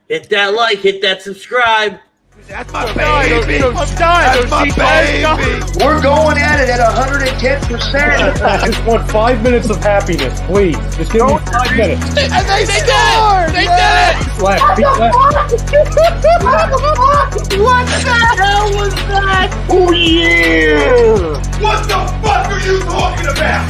Hit that like, hit that subscribe. That's my baby. That's my baby. We're going at it at 110%. I just want 5 minutes of happiness, please. Just give me 5 minutes. And they did it! They did it! What the hell was that? Oh, yeah! What the fuck are you talking about?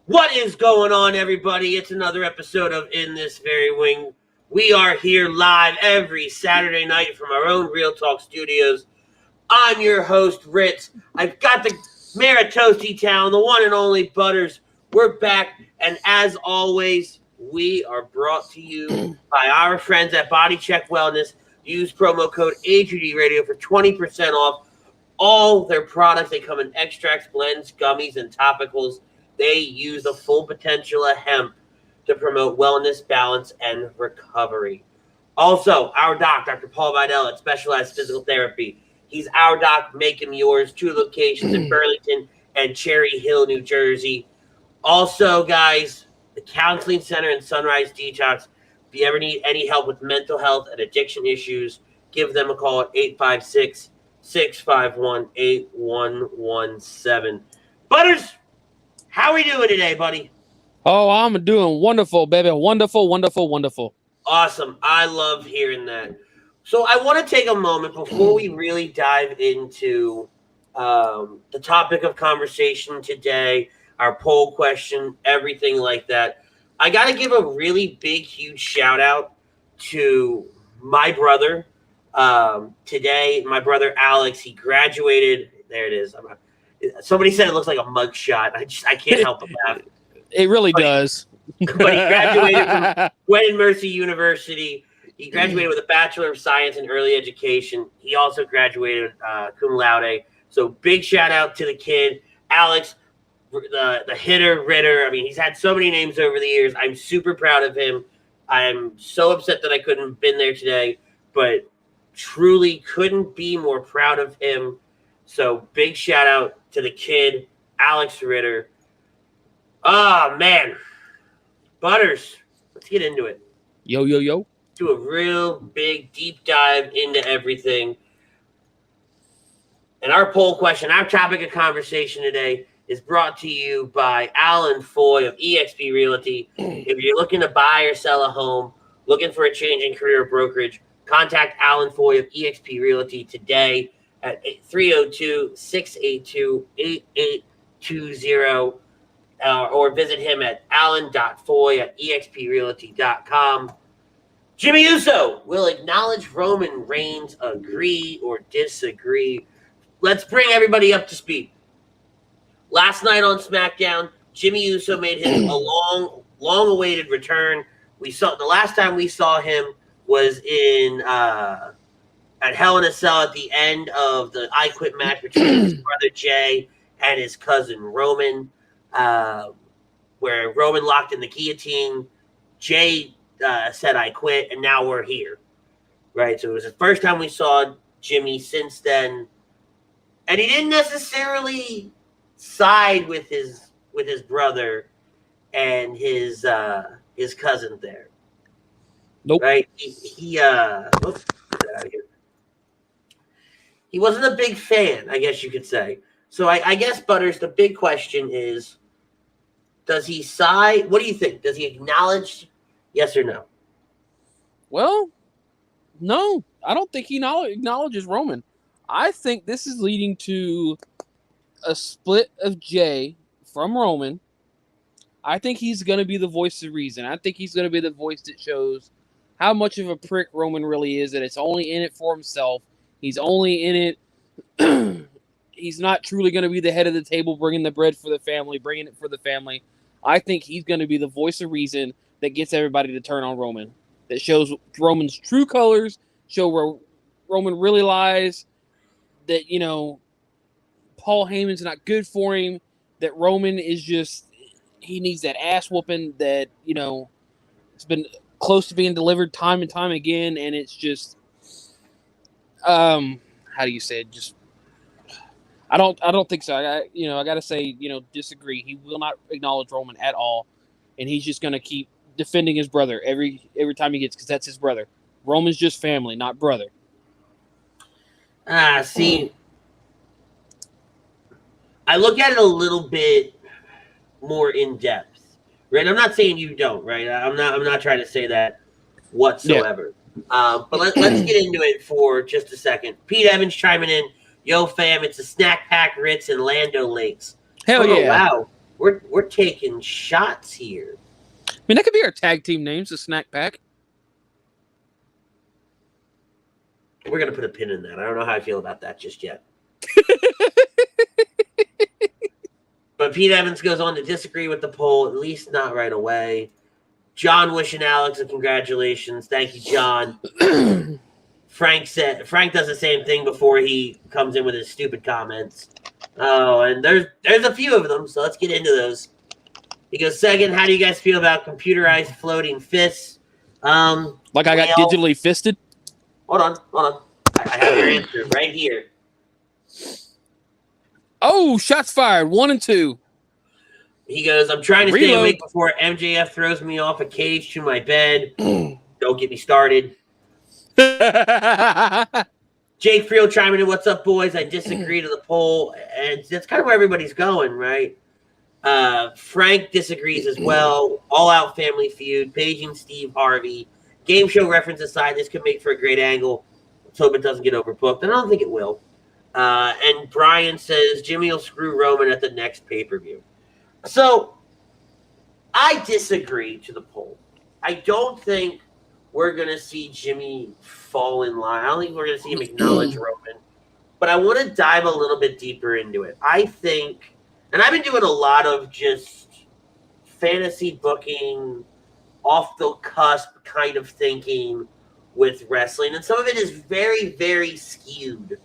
What is going on, everybody? It's another episode of In This Very Wing. We are here live every Saturday night from our own Real Talk studios. I'm your host, Ritz. I've got the mayor of Toasty Town, the one and only Butters. We're back, and as always, we are brought to you by our friends at Body Check Wellness. Use promo code AGD for 20% off all their products. They come in extracts, blends, gummies, and topicals. They use the full potential of hemp to promote wellness, balance, and recovery. Also, our doc, Dr. Paul Vidal at Specialized Physical Therapy. He's our doc, make him yours. 2 locations in Burlington and Cherry Hill, New Jersey. Also, guys, the Counseling Center and Sunrise Detox. If you ever need any help with mental health and addiction issues, give them a call at 856-651-8117. Butters! How are we doing today, buddy? Oh, I'm doing wonderful, baby. Wonderful, wonderful, wonderful. Awesome. I love hearing that. So I want to take a moment before we really dive into the topic of conversation today, our poll question, everything like that. I got to give a really big, huge shout out to my brother. Today, my brother Alex, he graduated. There it is. Somebody said it looks like a mug shot. I can't help but laugh. It really does. But he graduated from Gwen and Mercy University. He graduated with a Bachelor of Science in Early Education. He also graduated cum laude. So big shout out to the kid, Alex, the hitter, Ritter. I mean, he's had so many names over the years. I'm super proud of him. I'm so upset that I couldn't have been there today, but truly couldn't be more proud of him. So big shout out to the kid, Alex Ritter. Oh, man. Butters, let's get into it. Yo, yo, yo. Do a real big deep dive into everything. And our poll question, our topic of conversation today is brought to you by Alan Foy of eXp Realty. If you're looking to buy or sell a home, looking for a change in career brokerage, contact Alan Foy of eXp Realty today at 302-682-8820 or visit him at alan.foy@exprealty.com. Jimmy Uso will acknowledge Roman Reigns, agree or disagree. Let's bring everybody up to speed. Last night on Smackdown, Jimmy Uso made his long-awaited return. We saw the last time we saw him was in at Hell in a Cell at the end of the I Quit match between his brother Jay and his cousin Roman, where Roman locked in the guillotine. Jay said I quit, and now we're here, right? So it was the first time we saw Jimmy since then, and he didn't necessarily side with his brother and his cousin there. Nope. Right? He oops, get that out of here. He wasn't a big fan, I guess you could say. So I guess, Butters, the big question is, does he side? What do you think? Does he acknowledge? Yes or no? Well, no. I don't think he acknowledges Roman. I think this is leading to a split of Jay from Roman. I think he's going to be the voice of reason. I think he's going to be the voice that shows how much of a prick Roman really is, that it's only in it for himself. He's only in it. He's not truly going to be the head of the table, bringing the bread for the family, bringing it for the family. I think he's going to be the voice of reason that gets everybody to turn on Roman, that shows Roman's true colors, show where Roman really lies, that, Paul Heyman's not good for him, that Roman is just, he needs that ass whooping that, it's been close to being delivered time and time again, and it's just, how do you say it? Just, I don't think so. I got to say, disagree. He will not acknowledge Roman at all, and he's just going to keep defending his brother every time he gets, because that's his brother. Roman's just family, not brother. See, I look at it a little bit more in depth, right? I'm not saying you don't, right? I'm not trying to say that whatsoever. Yeah. But let's get into it for just a second. Pete Evans chiming in. Yo, fam, it's a Snack Pack Ritz and Lando Lakes. Hell yeah. Wow. We're taking shots here. I mean, that could be our tag team names, the Snack Pack. We're going to put a pin in that. I don't know how I feel about that just yet. But Pete Evans goes on to disagree with the poll, at least not right away. John wishing Alex a congratulations. Thank you, John. Frank does the same thing before he comes in with his stupid comments. Oh, and there's a few of them, so let's get into those. He goes, second, how do you guys feel about computerized floating fists? Like I got digitally fisted? Hold on. I have your answer right here. Oh, shots fired. 1 and 2. He goes, I'm trying to stay awake before MJF throws me off a cage to my bed. Don't get me started. Jake Friel chiming in, what's up, boys? I disagree to the poll. And that's kind of where everybody's going, right? Frank disagrees as well. All Out Family Feud. Paging Steve Harvey. Game show reference aside, this could make for a great angle. Let's hope it doesn't get overbooked. And I don't think it will. And Brian says, Jimmy will screw Roman at the next pay-per-view. So, I disagree to the poll. I don't think we're going to see Jimmy fall in line. I don't think we're going to see him acknowledge Roman. But I want to dive a little bit deeper into it. I think, and I've been doing a lot of just fantasy booking, off the cusp kind of thinking with wrestling. And some of it is very, very skewed,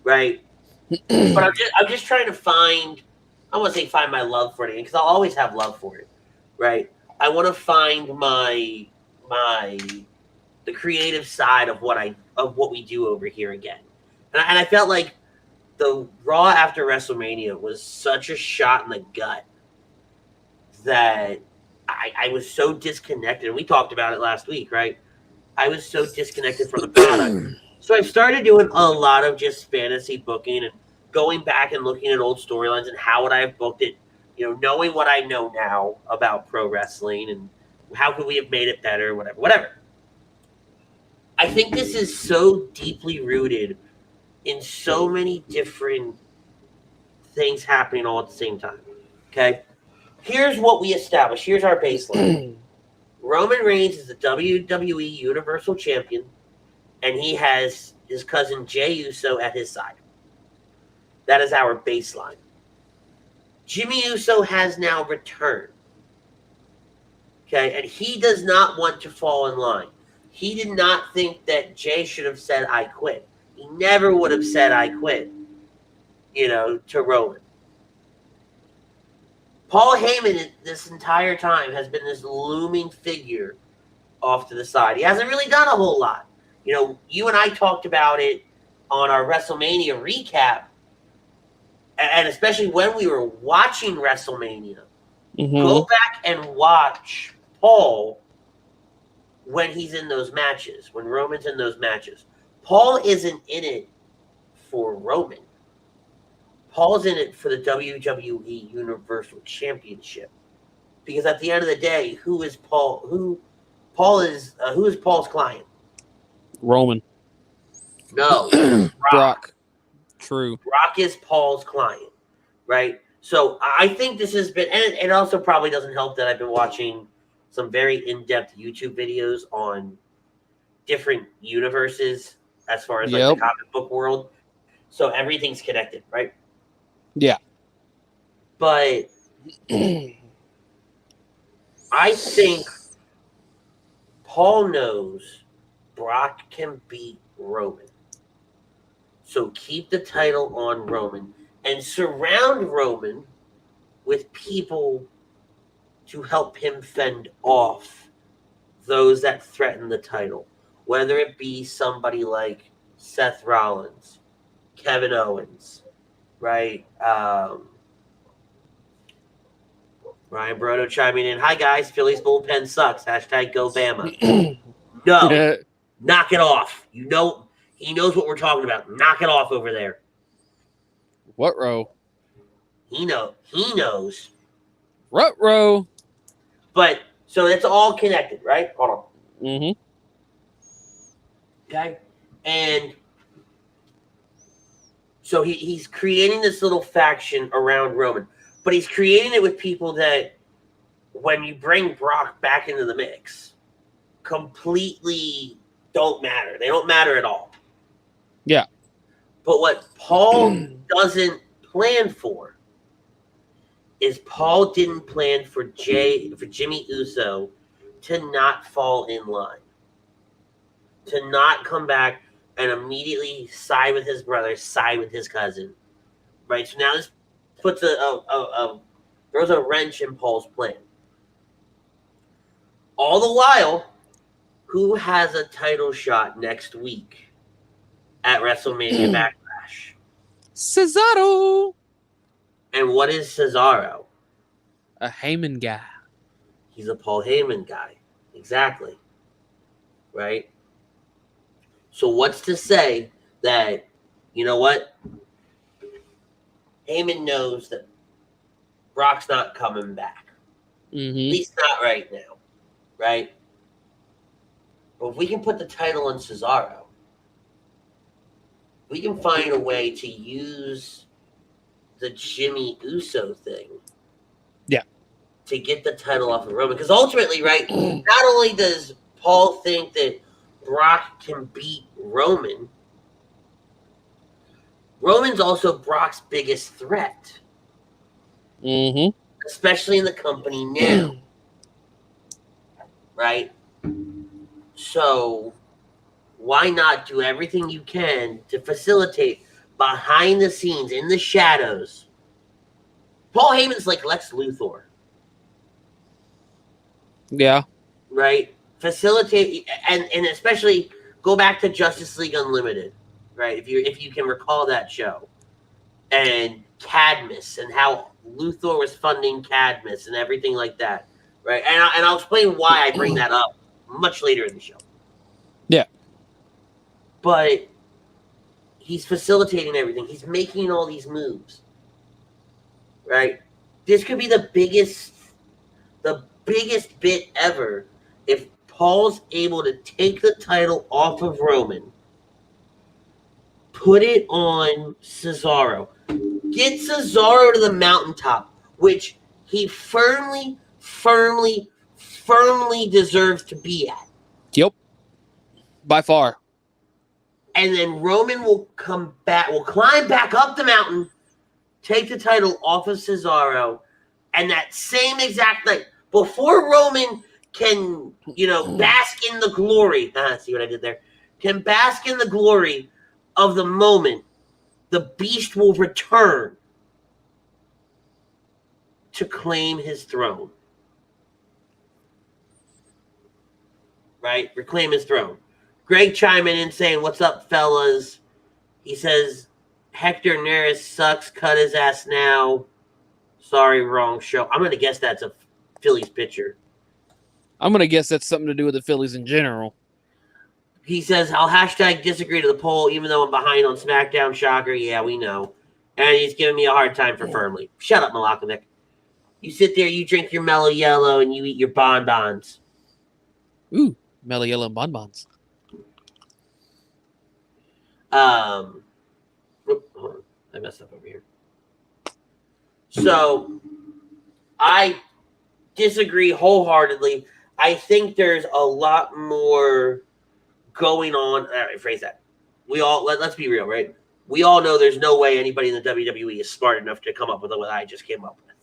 right? But I'm just trying to find, I want to say find my love for it, because I'll always have love for it, right? I want to find the creative side of what we do over here again. And I felt like the Raw after WrestleMania was such a shot in the gut that I was so disconnected. And we talked about it last week, right? I was so disconnected from the product. So I started doing a lot of just fantasy booking and going back and looking at old storylines and how would I have booked it, knowing what I know now about pro wrestling and how could we have made it better, whatever. I think this is so deeply rooted in so many different things happening all at the same time. Okay? Here's what we established. Here's our baseline. Roman Reigns is the WWE Universal Champion, and he has his cousin Jey Uso at his side. That is our baseline. Jimmy Uso has now returned. Okay? And he does not want to fall in line. He did not think that Jey should have said, I quit. He never would have said, I quit, to Roman. Paul Heyman this entire time has been this looming figure off to the side. He hasn't really done a whole lot. You and I talked about it on our WrestleMania recap, and especially when we were watching WrestleMania. Mm-hmm. Go back and watch Paul when he's in those matches, when Roman's in those matches. Paul isn't in it for Roman. Paul's in it for the WWE Universal Championship. Because at the end of the day, who is Paul? Who is Paul's client? Roman. No. Brock. True. Brock is Paul's client, right? So I think this has been, and it also probably doesn't help that I've been watching some very in-depth YouTube videos on different universes as far as like the comic book world. So everything's connected, right? Yeah. But I think Paul knows Brock can beat Roman. So keep the title on Roman and surround Roman with people to help him fend off those that threaten the title. Whether it be somebody like Seth Rollins, Kevin Owens, right? Ryan Brodo chiming in. Hi, guys. Philly's bullpen sucks. Hashtag go Bama. No. Knock it off. You know, he knows what we're talking about. Knock it off over there. What row? He knows. Rut row. But, so it's all connected, right? Hold on. Mm-hmm. Okay? And so he's creating this little faction around Roman. But he's creating it with people that, when you bring Brock back into the mix, completely don't matter. They don't matter at all. Yeah. But what Paul doesn't plan for is Paul didn't plan for Jimmy Uso to not fall in line. To not come back and immediately side with his brother, side with his cousin. Right? So now this puts throws a wrench in Paul's plan. All the while, who has a title shot next week at WrestleMania Backlash? Cesaro. And what is Cesaro? A Heyman guy. He's a Paul Heyman guy. Exactly. Right? So what's to say that, you know what? Heyman knows that Brock's not coming back. Mm-hmm. At least not right now. Right? But if we can put the title on Cesaro, we can find a way to use the Jimmy Uso thing. Yeah. To get the title off of Roman. Because ultimately, right, not only does Paul think that Brock can beat Roman, Roman's also Brock's biggest threat. Mm-hmm. Especially in the company now. Right? So, why not do everything you can to facilitate behind the scenes, in the shadows? Paul Heyman's like Lex Luthor. Yeah. Right? Facilitate, and especially go back to Justice League Unlimited. Right? If you can recall that show. And Cadmus, and how Luthor was funding Cadmus and everything like that. Right? And I'll explain why I bring that up much later in the show. Yeah. But he's facilitating everything. He's making all these moves. Right? This could be the biggest bit ever if Paul's able to take the title off of Roman, put it on Cesaro, get Cesaro to the mountaintop, which he firmly deserves to be at. Yep. By far. And then Roman will come back, will climb back up the mountain, take the title off of Cesaro, and that same exact night, before Roman can, bask in the glory, see what I did there? Can bask in the glory of the moment, the Beast will return to claim his throne. Right? Reclaim his throne. Greg chiming in saying, "What's up, fellas?" He says, "Hector Neris sucks. Cut his ass now. Sorry, wrong show." I'm going to guess that's a Phillies pitcher. I'm going to guess that's something to do with the Phillies in general. He says, "I'll hashtag disagree to the poll, even though I'm behind on SmackDown. Shocker." Yeah, we know. And he's giving me a hard time for firmly. Shut up, Malakovic. You sit there, you drink your Mellow Yellow, and you eat your bonbons. Ooh, Mellow Yellow and bonbons. Hold on. I messed up over here. So, I disagree wholeheartedly. I think there's a lot more going on. All right, phrase that. Let's be real, right? We all know there's no way anybody in the WWE is smart enough to come up with what I just came up with.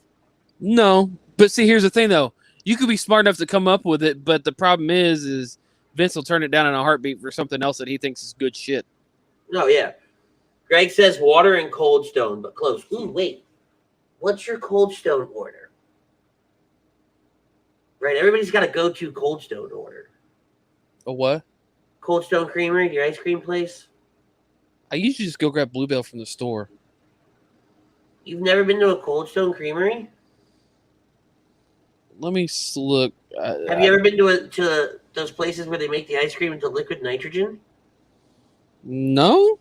No, but see, here's the thing, though. You could be smart enough to come up with it, but the problem is Vince will turn it down in a heartbeat for something else that he thinks is good shit. No, yeah. Greg says water and Cold Stone, but close. Ooh, wait. What's your Cold Stone order? Right, everybody's got a go-to Cold Stone order. A what? Cold Stone Creamery, your ice cream place? I usually just go grab Bluebell from the store. You've never been to a Cold Stone Creamery? Let me look. Have you ever been to those places where they make the ice cream into liquid nitrogen? No.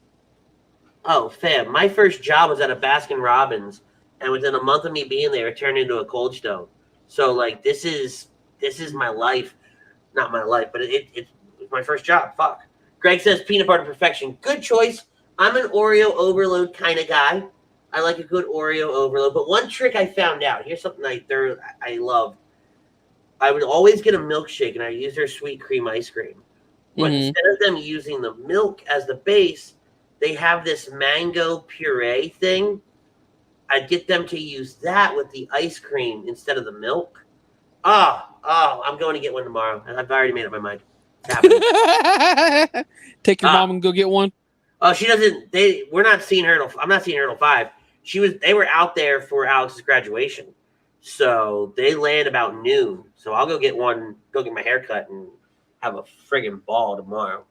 Oh, fam. My first job was at a Baskin Robbins, and within a month of me being there, it turned into a Cold Stone. So, like, this is my life. Not my life, but it's my first job. Fuck. Greg says peanut butter perfection. Good choice. I'm an Oreo overload kind of guy. I like a good Oreo overload. But one trick I found out. Here's something I love. I would always get a milkshake, and I use their sweet cream ice cream. But instead of them using the milk as the base, they have this mango puree thing. I'd get them to use that with the ice cream instead of the milk. Oh, I'm going to get one tomorrow. I've already made up my mind. It's happening. Take your mom and go get one. Oh, she doesn't. We're not seeing her. I'm not seeing her till 5. They were out there for Alex's graduation, so they land about noon. So I'll go get one. Go get my hair cut and have a friggin' ball tomorrow.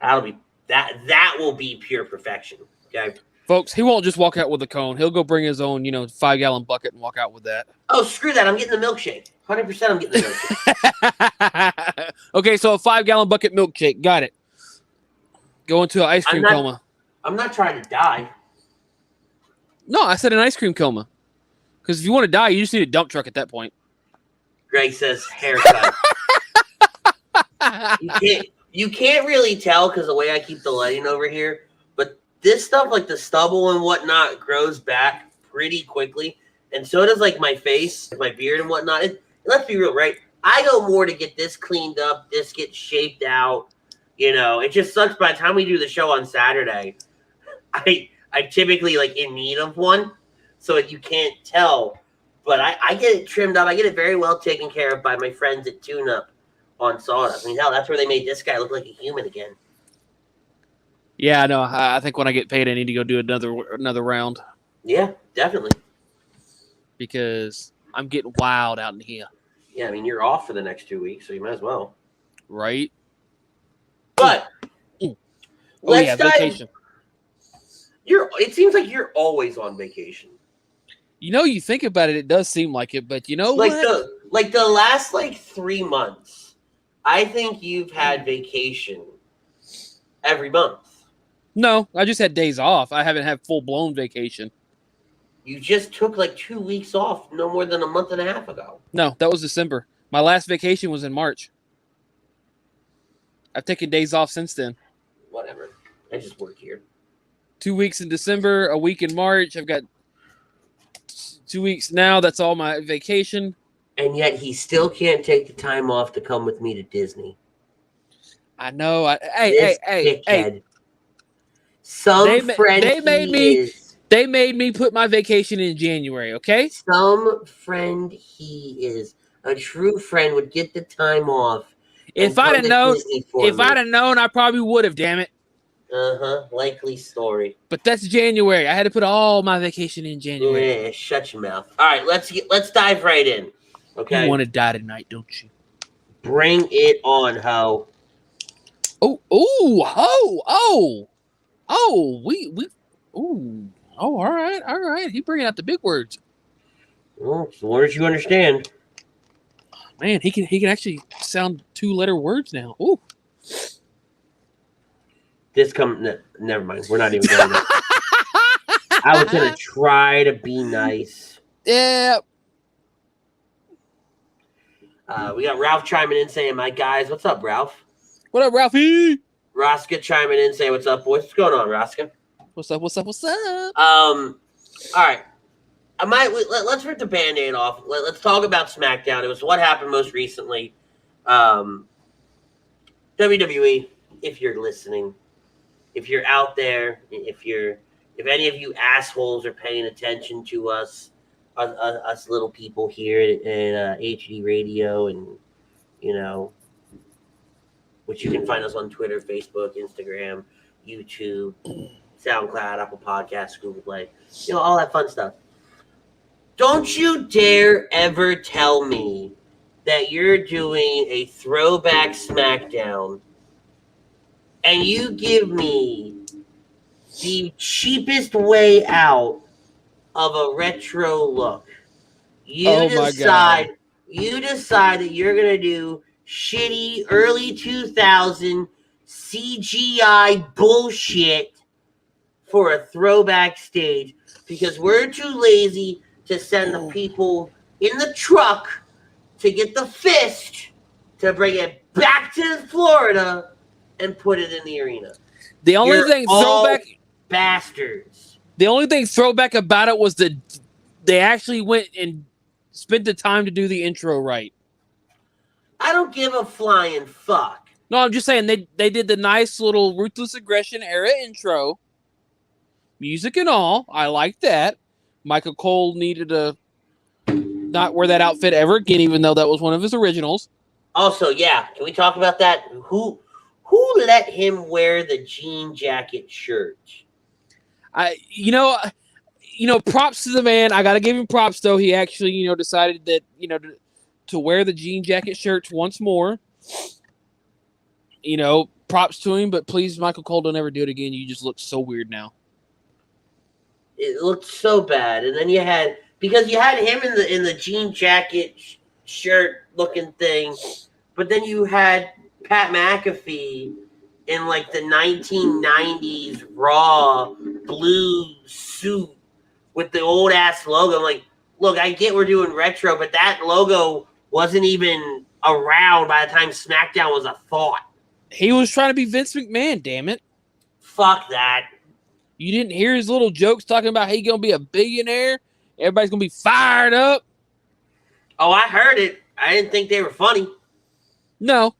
That'll be that will be pure perfection. Okay, folks. He won't just walk out with a cone. He'll go bring his own, 5-gallon bucket and walk out with that. Oh, screw that! I'm getting the milkshake. 100%. I'm getting the milkshake. Okay, so a 5-gallon bucket milkshake. Got it. Go into an ice cream coma. I'm not trying to die. No, I said an ice cream coma. Because if you want to die, you just need a dump truck at that point. Greg says haircut. You can't really tell because the way I keep the lighting over here. But this stuff, like the stubble and whatnot, grows back pretty quickly. And so does like my face, my beard and whatnot. Let's be real, right? I go more to get this cleaned up, this gets shaped out. It just sucks. By the time we do the show on Saturday, I'm typically like in need of one, so you can't tell. But I get it trimmed up. I get it very well taken care of by my friends at Tune Up on Sawdust. I mean, hell, that's where they made this guy look like a human again. Yeah, no, I think when I get paid, I need to go do another round. Yeah, definitely. Because I'm getting wild out in here. Yeah, I mean, you're off for the next 2 weeks, so you might as well. Right. But vacation. It seems like you're always on vacation. You think about it, it does seem like it, but what? The last 3 months, I think you've had vacation every month. No, I just had days off. I haven't had full-blown vacation. You just took 2 weeks off no more than a month and a half ago. No, that was December. My last vacation was in March. I've taken days off since then. Whatever. I just work here. 2 weeks in December, a week in March. I've got 2 weeks now. That's all my vacation. And yet he still can't take the time off to come with me to Disney. I know. Hey. They made me put my vacation in January, okay? Some friend he is. A true friend would get the time off. If I'd have known, I probably would have, damn it. Likely story. But that's January. I had to put all my vacation in January. Yeah, shut your mouth. All right, let's dive right in. Okay. You want to die tonight, don't you? Bring it on, ho. All right. He bringing out the big words. Well, it's the words you understand. Man, he can actually sound 2-letter words now. Ooh. Never mind. We're not even going there. I was gonna try to be nice. Yeah. We got Ralph chiming in saying, "My guys, what's up, Ralph?" What up, Ralphie? Rosca chiming in saying, "What's up, boys? What's going on, Rosca?" What's up? All right. Let's rip the Band-Aid off. Let's talk about Smackdown. It was what happened most recently. WWE, if you're listening, if you're out there, if any of you assholes are paying attention to us little people here at HD Radio, and which you can find us on Twitter, Facebook, Instagram, YouTube, SoundCloud, Apple Podcasts, Google Play, all that fun stuff. Don't you dare ever tell me that you're doing a throwback Smackdown and you give me the cheapest way out of a retro look. You decide that you're gonna do shitty early 2000 CGI bullshit for a throwback stage because we're too lazy to send the people in the truck to get the fist to bring it back to Florida and put it in the arena. The only thing throwback bastards. The only thing throwback about it was that they actually went and spent the time to do the intro right. I don't give a flying fuck. No, I'm just saying they did the nice little Ruthless Aggression era intro. Music and all. I like that. Michael Cole needed to not wear that outfit ever again, even though that was one of his originals. Also, yeah, can we talk about that? Who let him wear the jean jacket shirt? Props to the man. I gotta give him props though. He actually, decided that, to wear the jean jacket shirts once more. Props to him, but please, Michael Cole, don't ever do it again. You just look so weird now. It looked so bad, and then you had him in the jean jacket shirt looking thing, but then you had Pat McAfee in like the 1990s Raw blue suit with the old ass logo. I'm like, look, I get we're doing retro, but that logo wasn't even around by the time SmackDown was a thought. He was trying to be Vince McMahon, damn it. Fuck that. You didn't hear his little jokes talking about he gonna be a billionaire? Everybody's gonna be fired up. Oh, I heard it. I didn't think they were funny. No.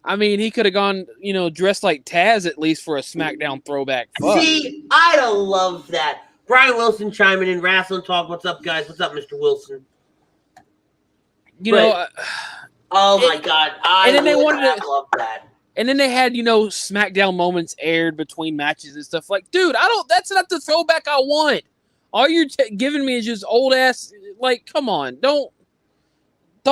I mean, he could have gone, dressed like Taz at least for a SmackDown throwback. Fuck. See, I don't love that. Brian Wilson chiming in, Wrestling Talk. What's up, guys? What's up, Mr. Wilson? Oh my God! I love that. And then they had, SmackDown moments aired between matches and stuff. Like, dude, that's not the throwback I want. All you're giving me is just old ass. Like, come on, don't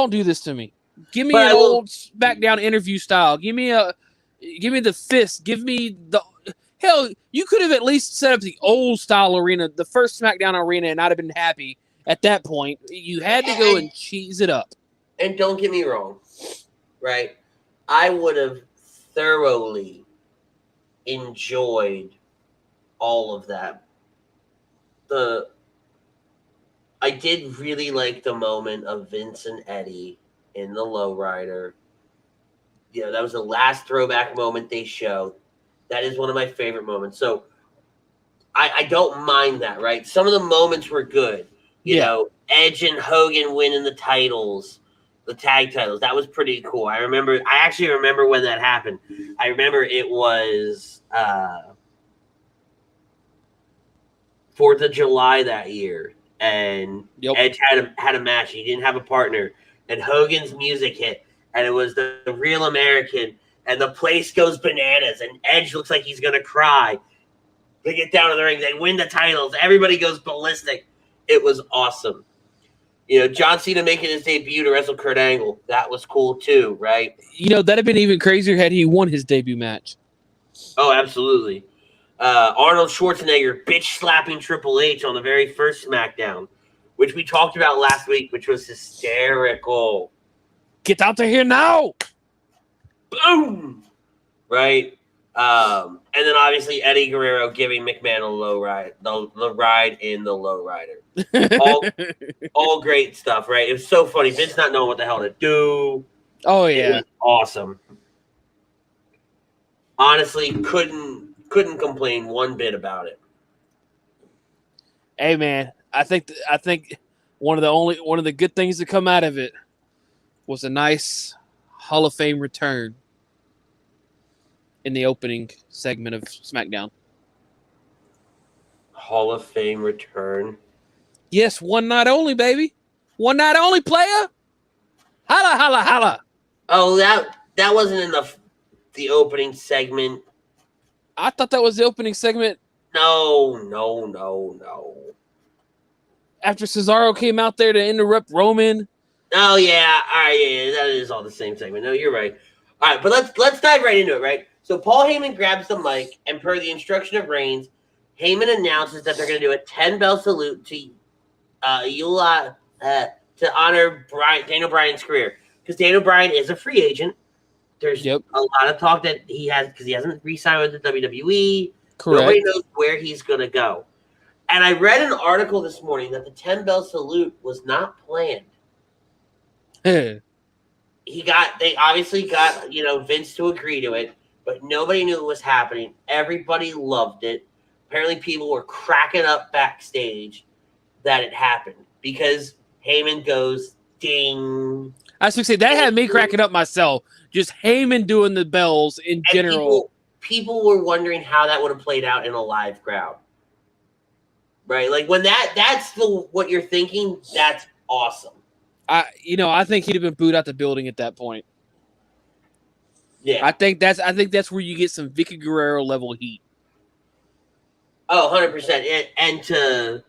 do this to me. Give me old SmackDown interview style. Give me the fist. Give me the hell. You could have at least set up the old style arena, the first SmackDown arena, and I'd have been happy at that point. You had to go and cheese it up. And don't get me wrong, right? I would have thoroughly enjoyed all of that. I did really like the moment of Vince and Eddie in the lowrider. That was the last throwback moment they showed. That is one of my favorite moments. So I don't mind that, right? Some of the moments were good. You know, Edge and Hogan winning the titles, the tag titles. That was pretty cool. I actually remember when that happened. I remember it was 4th of July that year. And Edge had a match. He didn't have a partner. And Hogan's music hit. And it was the Real American. And the place goes bananas. And Edge looks like he's going to cry. They get down to the ring. They win the titles. Everybody goes ballistic. It was awesome. John Cena making his debut to wrestle Kurt Angle. That was cool too, right? That'd have been even crazier had he won his debut match. Oh, absolutely. Arnold Schwarzenegger bitch-slapping Triple H on the very first SmackDown, which we talked about last week, which was hysterical. Get out of here now! Boom! Right? And then obviously Eddie Guerrero giving McMahon a low ride, the ride in the lowrider. All great stuff, right? It was so funny. Vince not knowing what the hell to do. Oh yeah, it was awesome. Honestly, couldn't complain one bit about it. Hey man, I think one of the good things to come out of it was a nice Hall of Fame return in the opening segment of SmackDown. Hall of Fame return. Yes, one night only, baby. One night only, player. Holla, holla, holla. Oh, that wasn't in the opening segment. I thought that was the opening segment. No. After Cesaro came out there to interrupt Roman. Oh yeah, all right, yeah, that is all the same segment. No, you're right. All right, but let's dive right into it, right? So Paul Heyman grabs the mic, and per the instruction of Reigns, Heyman announces that they're going to do a 10-bell salute to honor Daniel Bryan's career. Because Daniel Bryan is a free agent. There's a lot of talk that he has, because he hasn't re-signed with the WWE. Correct. Nobody knows where he's going to go. And I read an article this morning that the 10-bell salute was not planned. They obviously got, Vince to agree to it, but nobody knew it was happening. Everybody loved it. Apparently people were cracking up backstage that it happened because Heyman goes, ding. I was going to say, that had me cracking up myself. Just Heyman doing the bells in general. People were wondering how that would have played out in a live crowd. Right? Like, when that's what you're thinking, that's awesome. I think he'd have been booed out the building at that point. Yeah. I think that's where you get some Vicky Guerrero level heat. Oh, 100%. And to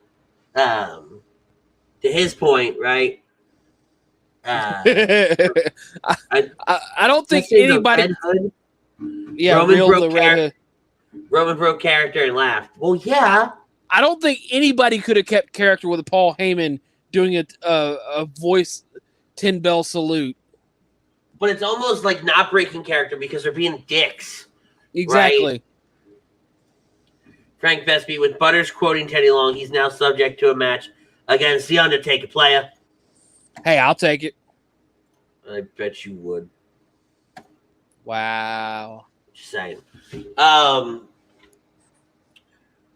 his point, right? I don't think anybody. Yeah, Roman broke character and laughed. Well, yeah. I don't think anybody could have kept character with Paul Heyman doing a voice 10-bell salute. But it's almost like not breaking character because they're being dicks. Exactly. Right? Frank Vespi with Butters quoting Teddy Long. He's now subject to a match against The Undertaker, player. Hey, I'll take it. I bet you would. Wow. Just saying.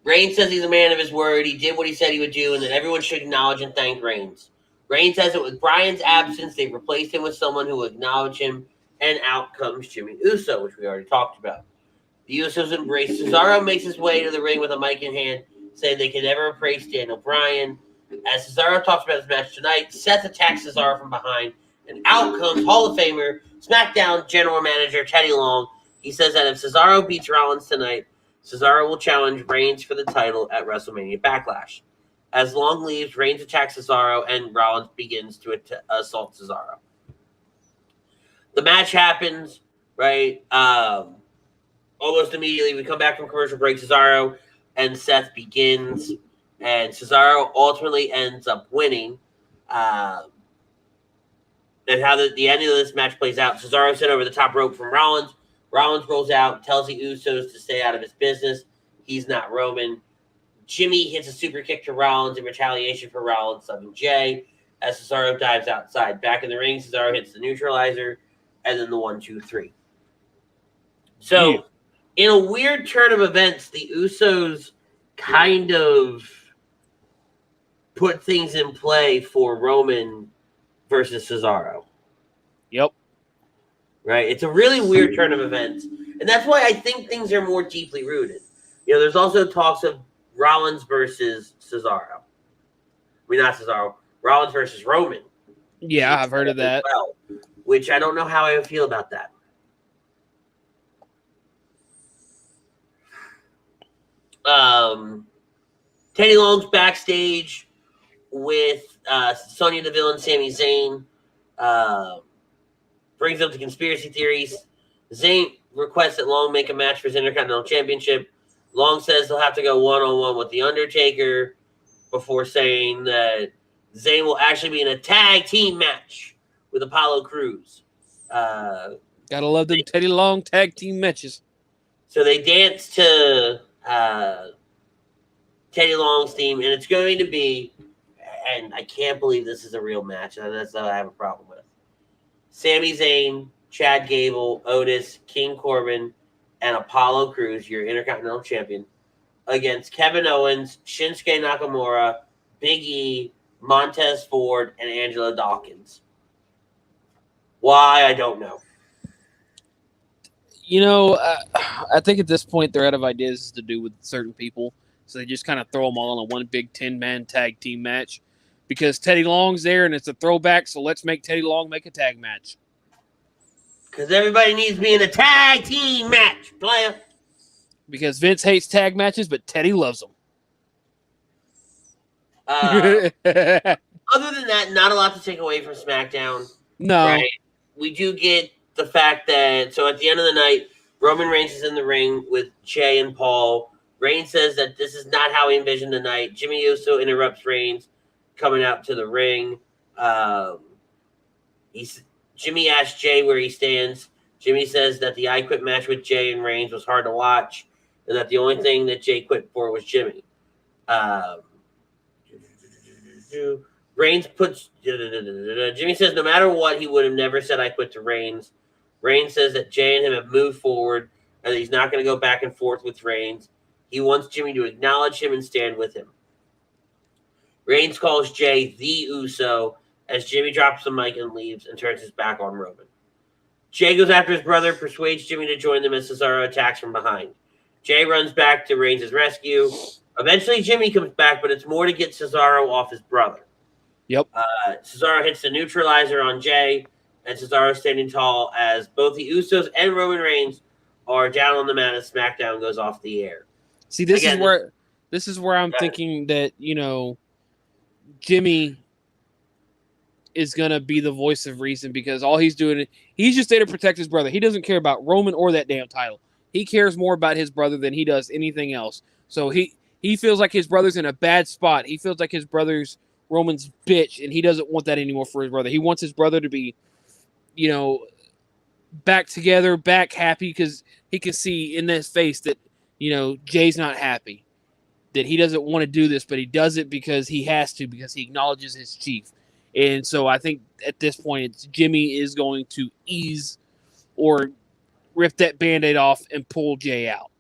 Reigns says he's a man of his word. He did what he said he would do, and that everyone should acknowledge and thank Reigns. Reigns says that with Bryan's absence, they replaced him with someone who will acknowledge him, and out comes Jimmy Uso, which we already talked about. The Usos embrace. Cesaro makes his way to the ring with a mic in hand, saying they can never praise Daniel Bryan. As Cesaro talks about his match tonight, Seth attacks Cesaro from behind, and out comes Hall of Famer, SmackDown General Manager Teddy Long. He says that if Cesaro beats Rollins tonight, Cesaro will challenge Reigns for the title at WrestleMania Backlash. As Long leaves, Reigns attacks Cesaro, and Rollins begins to assault Cesaro. The match happens, right? Almost immediately, we come back from commercial break. Cesaro and Seth begins, and Cesaro ultimately ends up winning. And how the ending of this match plays out, Cesaro sent over the top rope from Rollins. Rollins rolls out, tells the Usos to stay out of his business. He's not Roman. Jimmy hits a super kick to Rollins in retaliation for Rollins subbing Jay as Cesaro dives outside. Back in the ring, Cesaro hits the neutralizer and then the 1-2-3. So, in a weird turn of events, the Usos kind of put things in play for Roman versus Cesaro. Yep. Right? It's a really weird turn of events. And that's why I think things are more deeply rooted. There's also talks of Rollins versus Cesaro. I mean, not Cesaro. Rollins versus Roman. Yeah, I've heard of that. Well, which I don't know how I would feel about that. Teddy Long's backstage with Sonya Deville and Sami Zayn. Brings up the conspiracy theories. Zayn requests that Long make a match for his Intercontinental Championship. Long says he'll have to go one-on-one with The Undertaker before saying that Zayn will actually be in a tag team match with Apollo Crews. Gotta love them Teddy Long tag team matches. So they dance to Teddy Long's theme, and it's going to be, and I can't believe this is a real match, and that's what I have a problem with. Sami Zayn, Chad Gable, Otis, King Corbin, and Apollo Crews, your Intercontinental Champion, against Kevin Owens, Shinsuke Nakamura, Big E, Montez Ford, and Angela Dawkins. Why, I don't know. I think at this point they're out of ideas to do with certain people, so they just kind of throw them all in a one big 10-man tag team match. Because Teddy Long's there and it's a throwback, so let's make Teddy Long make a tag match. Because everybody needs to be in a tag team match, player. Because Vince hates tag matches, but Teddy loves them. Other than that, not a lot to take away from SmackDown. No. Right? We do get the fact that, so at the end of the night, Roman Reigns is in the ring with Jay and Paul. Reigns says that this is not how he envisioned the night. Jimmy Uso interrupts Reigns coming out to the ring. Jimmy asks Jay where he stands. Jimmy says that the I Quit match with Jay and Reigns was hard to watch, and that the only thing that Jay quit for was Jimmy. Reigns puts Jimmy says no matter what, he would have never said I quit to Reigns. Reigns says that Jay and him have moved forward and that he's not going to go back and forth with Reigns. He wants Jimmy to acknowledge him and stand with him. Reigns calls Jay the Uso as Jimmy drops the mic and leaves and turns his back on Roman. Jay goes after his brother, persuades Jimmy to join them as Cesaro attacks from behind. Jay runs back to Reigns' rescue. Eventually, Jimmy comes back, but it's more to get Cesaro off his brother. Yep. Cesaro hits the neutralizer on Jay, and Cesaro standing tall as both the Usos and Roman Reigns are down on the mat as SmackDown goes off the air. See, this is where I'm thinking that, Jimmy is going to be the voice of reason, because all he's doing, he's just there to protect his brother. He doesn't care about Roman or that damn title. He cares more about his brother than he does anything else. So he feels like his brother's in a bad spot. He feels like his brother's Roman's bitch, and he doesn't want that anymore for his brother. He wants his brother to be, back together, back happy, because he can see in his face that, Jay's not happy, that he doesn't want to do this, but he does it because he has to, because he acknowledges his chief. And so I think at this point, Jimmy is going to ease or rip that Band-Aid off and pull Jay out.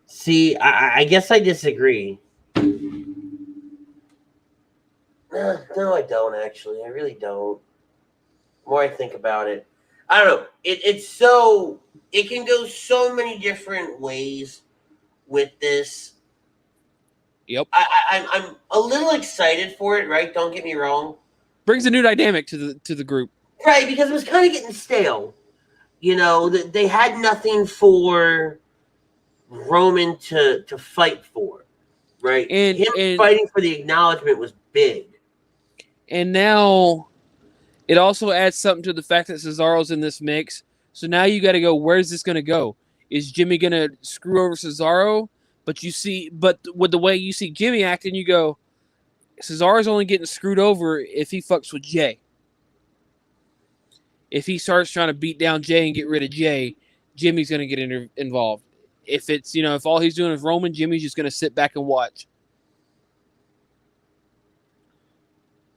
See, I guess I disagree. No, I don't, actually. I really don't. The more I think about it. I don't know. It can go so many different ways with this. Yep. I'm a little excited for it, right? Don't get me wrong. Brings a new dynamic to the group. Right, because it was kind of getting stale. They had nothing for Roman to fight for, right? And him fighting for the acknowledgement was big. And now it also adds something to the fact that Cesaro's in this mix. So now you got to go, where's this going to go? Is Jimmy going to screw over Cesaro? But with the way you see Jimmy acting, you go, Cesaro's only getting screwed over if he fucks with Jay. If he starts trying to beat down Jay and get rid of Jay, Jimmy's going to get involved. If it's, if all he's doing is Roman, Jimmy's just going to sit back and watch.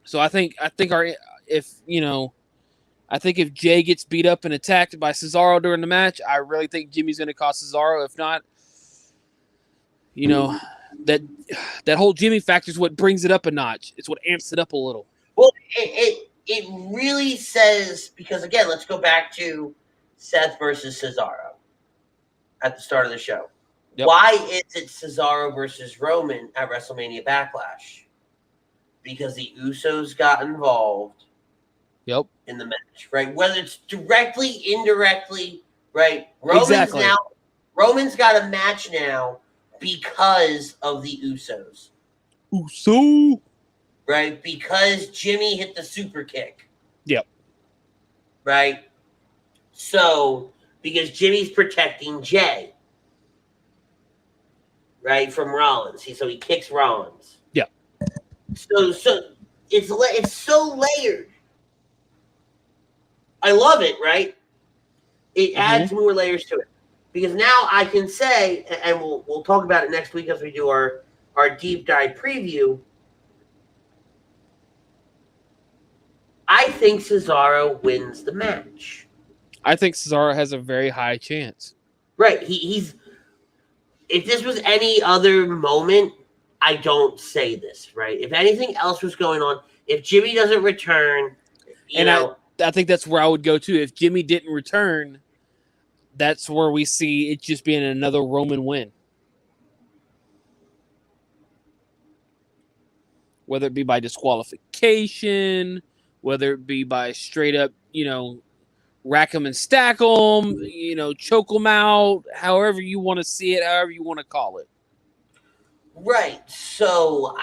So I think if Jay gets beat up and attacked by Cesaro during the match, I really think Jimmy's going to cost Cesaro. If not, that whole Jimmy factor is what brings it up a notch. It's what amps it up a little. Well, it really says, because again, let's go back to Seth versus Cesaro at the start of the show. Yep. Why is it Cesaro versus Roman at WrestleMania Backlash? Because the Usos got involved. Yep. In the match, right? Whether it's directly, indirectly, right? Roman's got a match now because of the Usos. Uso. Right? Because Jimmy hit the super kick. Yep. Right? So, because Jimmy's protecting Jay. Right? From Rollins. So he kicks Rollins. Yep. So it's so layered. I love it, right? It adds more layers to it. Because now I can say, and we'll talk about it next week as we do our deep dive preview, I think Cesaro wins the match. I think Cesaro has a very high chance. Right. He's if this was any other moment, I don't say this, right? If anything else was going on, if Jimmy doesn't return, I think that's where I would go too. If Jimmy didn't return, that's where we see it just being another Roman win. Whether it be by disqualification, whether it be by straight up, rack them and stack them, choke them out, however you want to see it, however you want to call it. Right. So,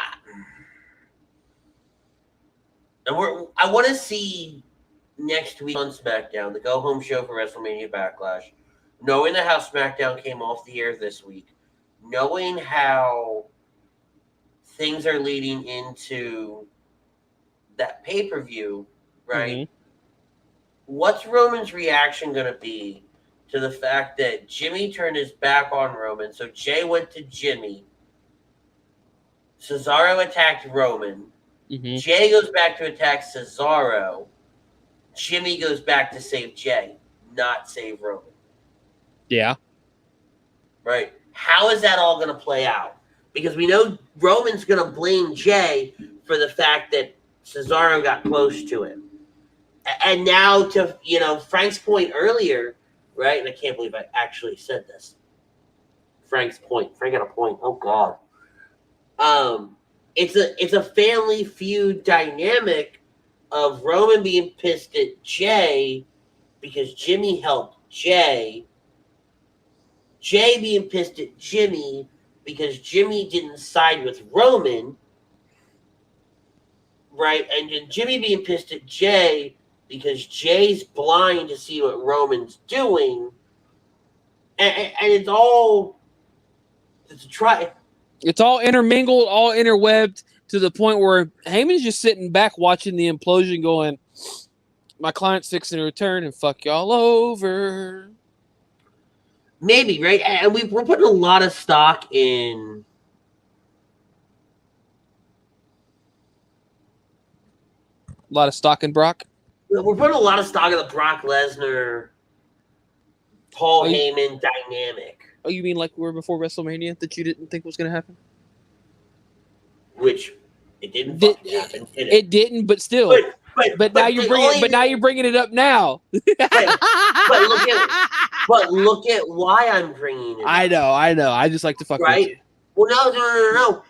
I want to see next week on SmackDown, the go-home show for WrestleMania Backlash. knowing that how SmackDown came off the air this week, knowing how things are leading into that pay-per-view, right? Mm-hmm. What's Roman's reaction going to be to the fact that Jimmy turned his back on Roman? So Jay went to Jimmy. Cesaro attacked Roman. Mm-hmm. Jay goes back to attack Cesaro. Jimmy goes back to save Jay, not save Roman. Yeah. Right? How is that all going to play out? Because we know Roman's going to blame Jay for the fact that Cesaro got close to him. And now to, Frank's point earlier, right? And I can't believe I actually said this. Frank's point. Frank got a point. Oh, God. It's a family feud dynamic of Roman being pissed at Jay because Jimmy helped Jay. Jay being pissed at Jimmy because Jimmy didn't side with Roman. Right? And then Jimmy being pissed at Jay because Jay's blind to see what Roman's doing. And it's all to try. It's all intermingled, all interwebbed to the point where Heyman's just sitting back watching the implosion going, my client's fixing to return and fuck y'all over. Maybe, right? And we're putting a lot of stock in a lot of stock in Brock. We're putting a lot of stock in the Brock Lesnar, Paul Heyman dynamic. Oh, you mean like we were before WrestleMania that you didn't think was going to happen? Which it didn't fucking happen. It didn't, but still. But now you're bringing it up now. but look at why I'm bringing it up. I know. I just like to fuck with you. Well, no.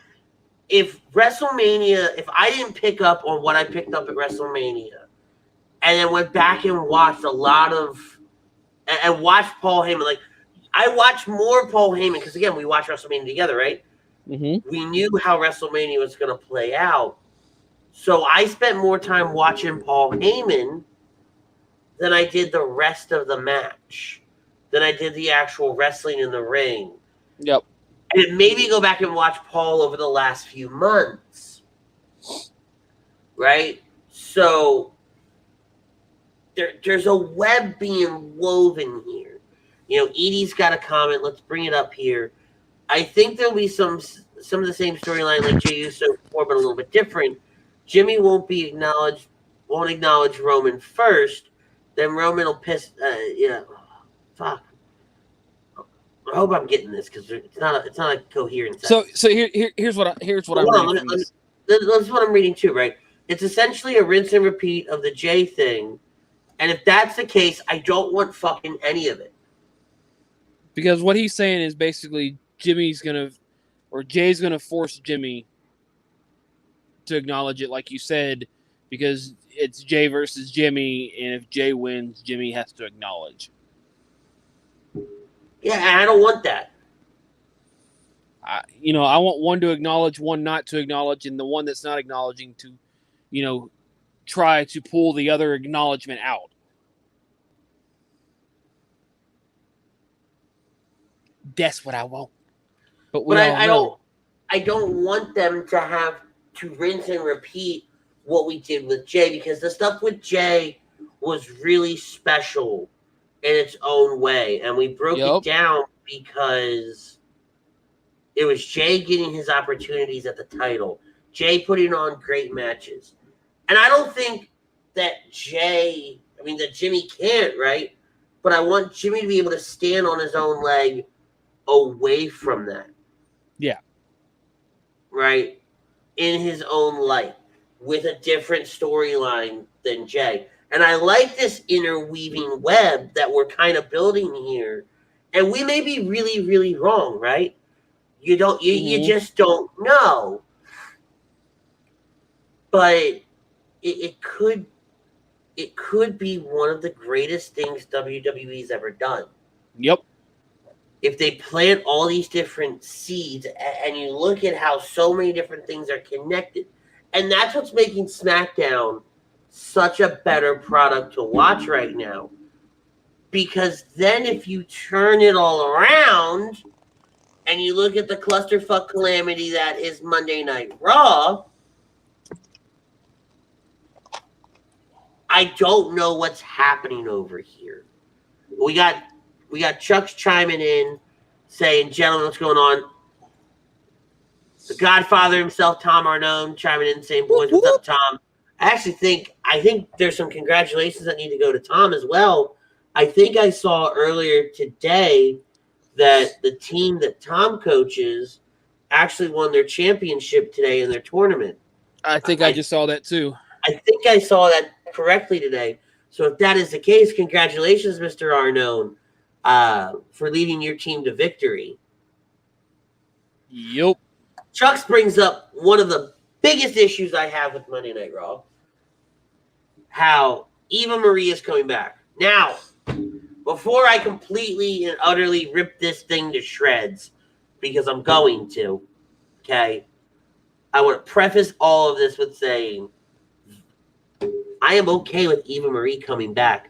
If I didn't pick up on what I picked up at WrestleMania, and then went back and watched and watched Paul Heyman, like I watched more Paul Heyman because again we watched WrestleMania together, right? Mm-hmm. We knew how WrestleMania was going to play out. So I spent more time watching Paul Heyman than I did the rest of the match, than I did the actual wrestling in the ring. Yep. And it made me go back and watch Paul over the last few months. Right? So there's a web being woven here. Edie's got a comment. Let's bring it up here. I think there'll be some of the same storyline like Jimmy Uso before, but a little bit different. Jimmy won't acknowledge Roman first. Then Roman will piss. Fuck. I hope I'm getting this because it's not a coherent sentence. So here's what I'm reading. That's what I'm reading too, right? It's essentially a rinse and repeat of the Jay thing, and if that's the case, I don't want fucking any of it. Because what he's saying is basically Jay's gonna force Jimmy to acknowledge it, like you said, because it's Jay versus Jimmy, and if Jay wins, Jimmy has to acknowledge. Yeah, I don't want that. I want one to acknowledge, one not to acknowledge, and the one that's not acknowledging to, try to pull the other acknowledgement out. That's what I want. But I don't want them to have to rinse and repeat what we did with Jay, because the stuff with Jay was really special in its own way, and we broke it down because it was Jay getting his opportunities at the title, Jay putting on great matches, and I don't think that Jimmy can't, right? But I want Jimmy to be able to stand on his own leg away from that. Yeah. Right? In his own light, with a different storyline than Jay. And I like this interweaving web that we're kind of building here. And we may be really, really wrong, right? You just don't know. But it could be one of the greatest things WWE's ever done. Yep. If they plant all these different seeds and you look at how so many different things are connected, and that's what's making SmackDown such a better product to watch right now. Because then if you turn it all around and you look at the clusterfuck calamity that is Monday Night Raw, I don't know what's happening over here. We got Chuck's chiming in, saying, "Gentlemen, what's going on?" The Godfather himself, Tom Arnone, chiming in, saying, "Boys, what's up, Tom?" I think there's some congratulations that need to go to Tom as well. I think I saw earlier today that the team that Tom coaches actually won their championship today in their tournament. I think I just saw that too. I think I saw that correctly today. So if that is the case, congratulations, Mr. Arnone, for leading your team to victory. Yup. Chucks brings up one of the biggest issues I have with Monday Night Raw. How Eva Marie is coming back. Now, before I completely and utterly rip this thing to shreds, because I'm going to, okay, I want to preface all of this with saying I am okay with Eva Marie coming back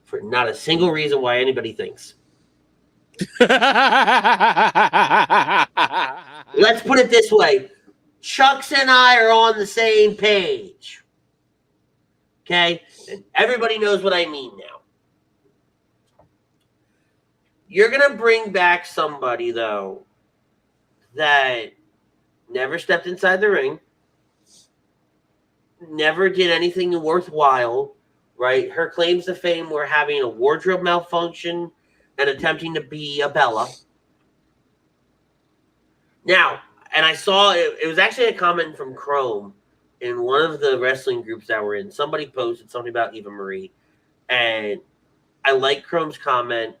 for not a single reason why anybody thinks. Let's put it this way. Chucks and I are on the same page. Okay? And everybody knows what I mean now. You're going to bring back somebody, though, that never stepped inside the ring, never did anything worthwhile, right? Her claims to fame were having a wardrobe malfunction and attempting to be a Bella. Now, and I saw, it was actually a comment from Chrome in one of the wrestling groups that we're in. Somebody posted something about Eva Marie, and I like Chrome's comment,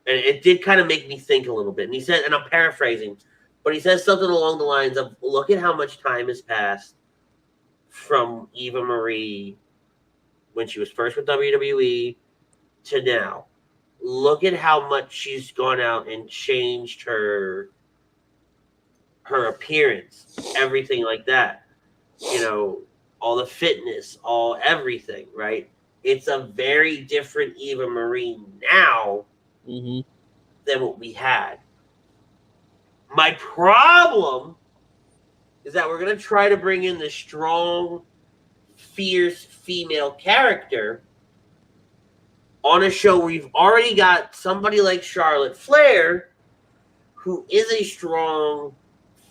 and it did kind of make me think a little bit. And he said, and I'm paraphrasing, but he says something along the lines of, look at how much time has passed from Eva Marie when she was first with WWE to now. Look at how much she's gone out and changed her appearance, everything like that. You know, all the fitness, all everything, right? It's a very different Eva Marie now than what we had. My problem is that we're going to try to bring in the strong, fierce female character on a show where we've already got somebody like Charlotte Flair, who is a strong,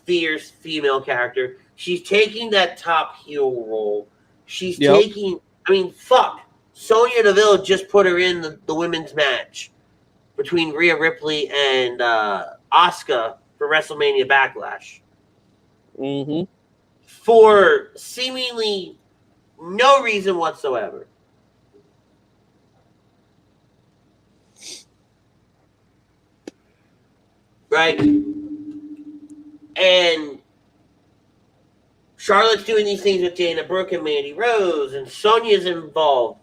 fierce female character. She's taking that top heel role. She's taking, I mean, fuck. Sonya Deville just put her in the women's match between Rhea Ripley and Asuka for WrestleMania Backlash. For seemingly no reason whatsoever. Right? And Charlotte's doing these things with Dana Brooke and Mandy Rose, and Sonya's involved.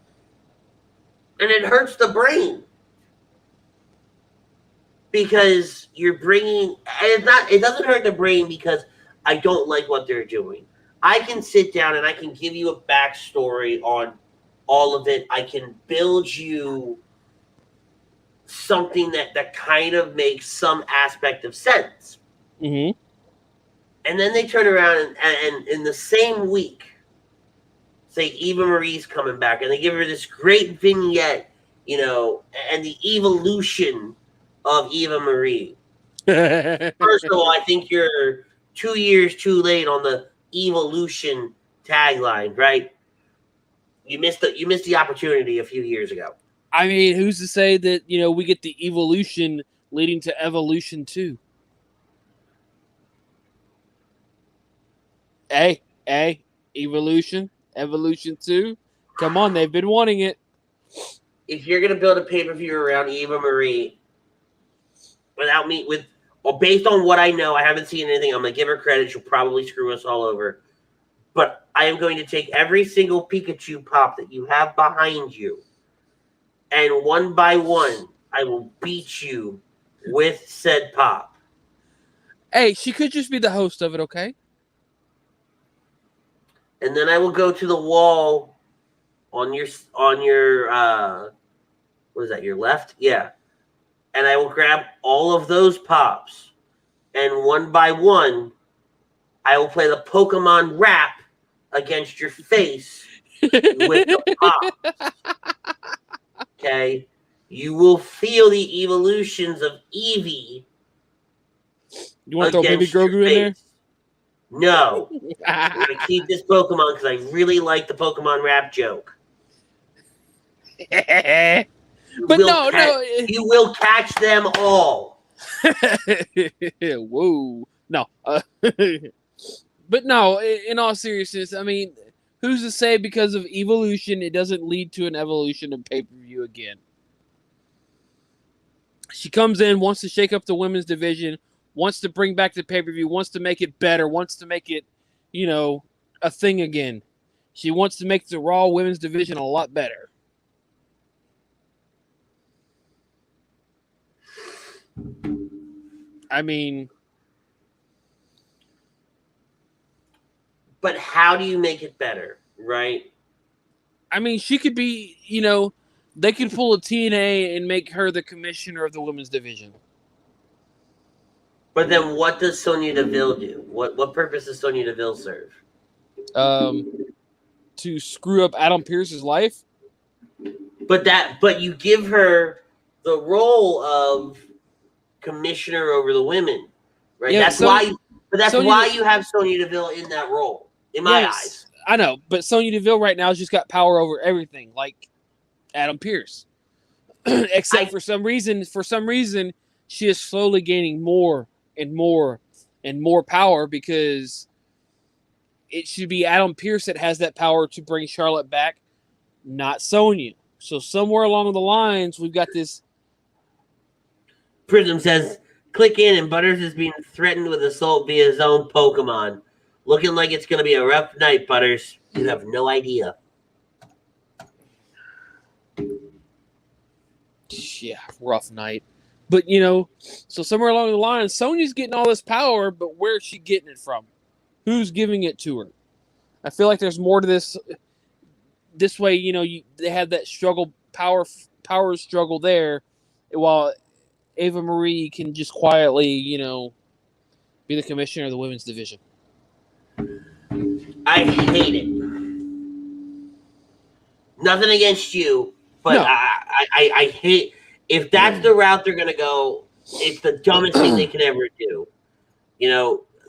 And it hurts the brain. Because you're bringing, and it doesn't hurt the brain because I don't like what they're doing. I can sit down and I can give you a backstory on all of it. I can build you something that kind of makes some aspect of sense. And then they turn around and in the same week, say Eva Marie's coming back, and they give her this great vignette, you know, and the evolution of Eva Marie. First of all, I think you're 2 years too late on the evolution tagline, right? You missed the opportunity a few years ago. I mean, who's to say that, you know, we get the evolution leading to evolution too? Hey, evolution 2. Come on, they've been wanting it. If you're gonna build a pay-per-view around Eva Marie based on what I know, I haven't seen anything. I'm gonna give her credit. She'll probably screw us all over. But I am going to take every single Pikachu pop that you have behind you, and one by one, I will beat you with said pop. Hey, she could just be the host of it, okay? And then I will go to the wall on your what is that, your left? Yeah. And I will grab all of those pops, and one by one, I will play the Pokemon rap against your face with the pops. Okay? You will feel the evolutions of Eevee. You want to throw Baby Grogu in there? No. I'm going to keep this Pokemon because I really like the Pokemon rap joke. But no. You will catch them all. Whoa. No. But no, in all seriousness, I mean, who's to say because of evolution it doesn't lead to an evolution of pay-per-view again? She comes in, wants to shake up the women's division, wants to bring back the pay-per-view, wants to make it better, wants to make it, a thing again. She wants to make the Raw women's division a lot better. I mean... But how do you make it better, right? I mean, she could be, they could pull a TNA and make her the commissioner of the women's division. But then what does Sonya Deville do? What purpose does Sonya Deville serve? To screw up Adam Pearce's life? But you give her the role of commissioner over the women, right? Yeah, that's why you have Sonya Deville in that role, in my eyes. I know, but Sonya Deville right now has just got power over everything, like Adam Pearce. Except for some reason, she is slowly gaining more and more and more power because it should be Adam Pearce that has that power to bring Charlotte back, not Sonya. So somewhere along the lines, we've got this. Prism says, click in and Butters is being threatened with assault via his own Pokemon. Looking like it's going to be a rough night, Butters. You have no idea. Yeah, rough night. But, so somewhere along the line, Sonya's getting all this power, but where's she getting it from? Who's giving it to her? I feel like there's more to this. This way, they have that power struggle there, while Eva Marie can just quietly, be the commissioner of the women's division. I hate it. Nothing against you, but no. I hate if that's the route they're gonna go. It's the dumbest thing they can ever do.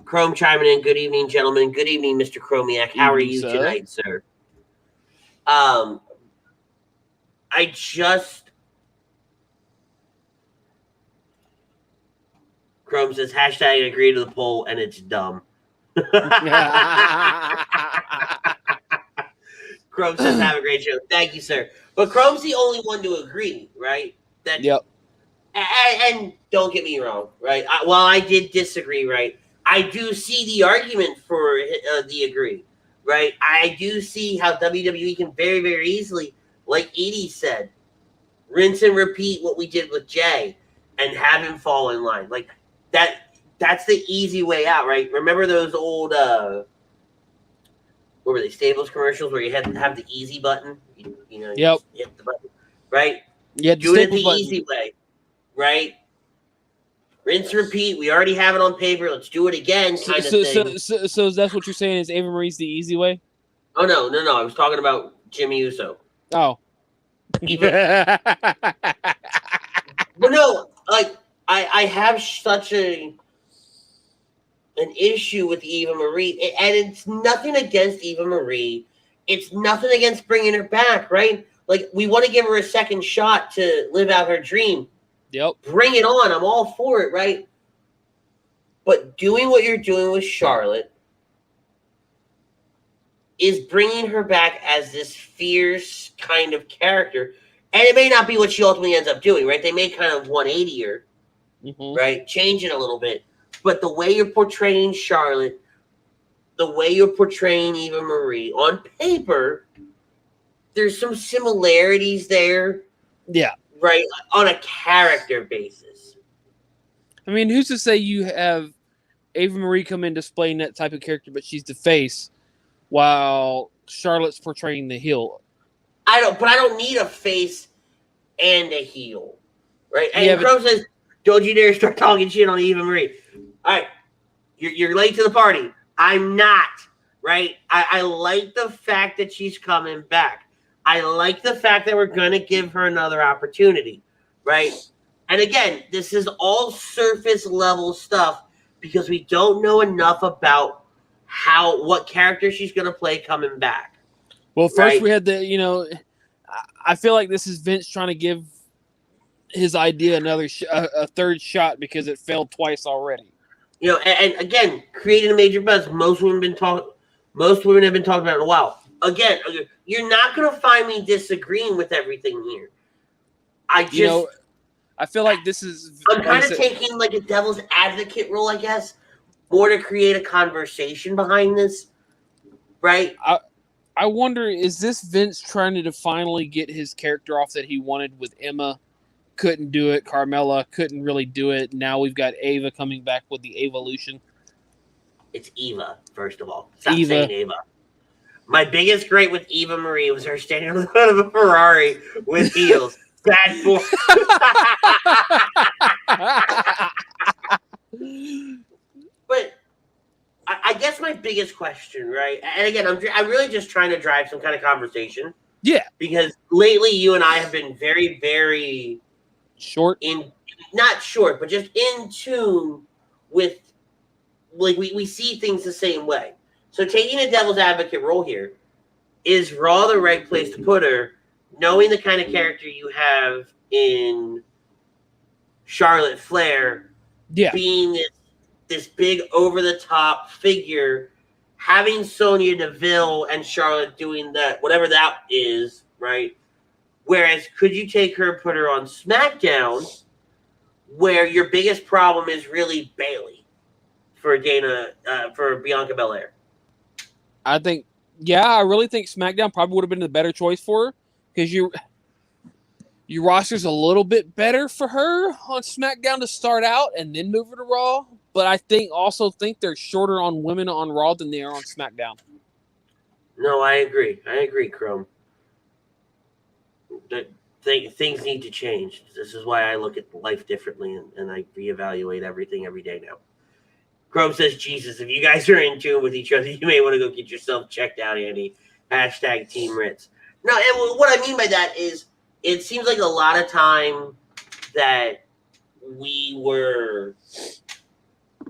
Chrome chiming in. Good evening, gentlemen. Good evening, Mr. Chromiak. How are you tonight, sir? Chrome says hashtag agree to the poll, and it's dumb. Chrome says have a great show. Thank you, sir. But Chrome's the only one to agree, right? Yep. And don't get me wrong, right? While I did disagree, right, I do see the argument for the agree, right? I do see how WWE can very, very easily, like Indi said, rinse and repeat what we did with Jay and have him fall in line. Like that's the easy way out, right? Remember those old what were they, Stables commercials where you had to have the easy button? Yep. Hit the button, right? Yeah, do it the easy way, right? Rinse, repeat. We already have it on paper. Let's do it again, kind of thing. So that's what you're saying is Eva Marie's the easy way? Oh, no. I was talking about Jimmy Uso. Oh. But no, like, I have such an issue with Eva Marie, and it's nothing against Eva Marie. It's nothing against bringing her back, right? Like, we want to give her a second shot to live out her dream. Yep. Bring it on. I'm all for it, right? But doing what you're doing with Charlotte is bringing her back as this fierce kind of character. And it may not be what she ultimately ends up doing, right? They may kind of 180 her, right? Change it a little bit. But the way you're portraying Charlotte, the way you're portraying Eva Marie, on paper, there's some similarities there. Yeah. Right? On a character basis. I mean, who's to say you have Eva Marie come in displaying that type of character, but she's the face, while Charlotte's portraying the heel? I don't need a face and a heel, right? And Yeah, Crow says, "Don't you dare start talking shit on Eva Marie." All right, you're late to the party. I'm not, right? I like the fact that she's coming back. I like the fact that we're going to give her another opportunity, right? And again, this is all surface level stuff because we don't know enough about what character she's going to play coming back. Well, first right? we had I feel like this is Vince trying to give his idea a third shot because it failed twice already. You know, and again, creating a major buzz. Most women have been talking about it in a while. Again, you're not going to find me disagreeing with everything here. I feel like this is. I'm kind of taking like a devil's advocate role, I guess, more to create a conversation behind this, right? I wonder, is this Vince trying to finally get his character off that he wanted with Emma? Couldn't do it. Carmella couldn't really do it. Now we've got Eva coming back with the Evolution. It's Eva, first of all. Stop saying Eva. My biggest gripe with Eva Marie was her standing on the front of a Ferrari with heels. Bad boy. But I guess my biggest question, right? And again, I'm really just trying to drive some kind of conversation. Yeah. Because lately you and I have been very, very not short, but just in tune with, like, we see things the same way. So taking a devil's advocate role here, is Raw the right place to put her, knowing the kind of character you have in Charlotte Flair, being this big over-the-top figure, having Sonya Deville and Charlotte doing that, whatever that is, right? Whereas, could you take her and put her on SmackDown, where your biggest problem is really Bayley for Bianca Belair? I really think SmackDown probably would have been the better choice for her because your roster's a little bit better for her on SmackDown to start out and then move her to Raw. But I also think they're shorter on women on Raw than they are on SmackDown. No, I agree, Chrome. Things need to change. This is why I look at life differently and I reevaluate everything every day now. Chrome says, Jesus, if you guys are in tune with each other, you may want to go get yourself checked out, Andy. # Team Ritz. No, and what I mean by that is it seems like a lot of time that we were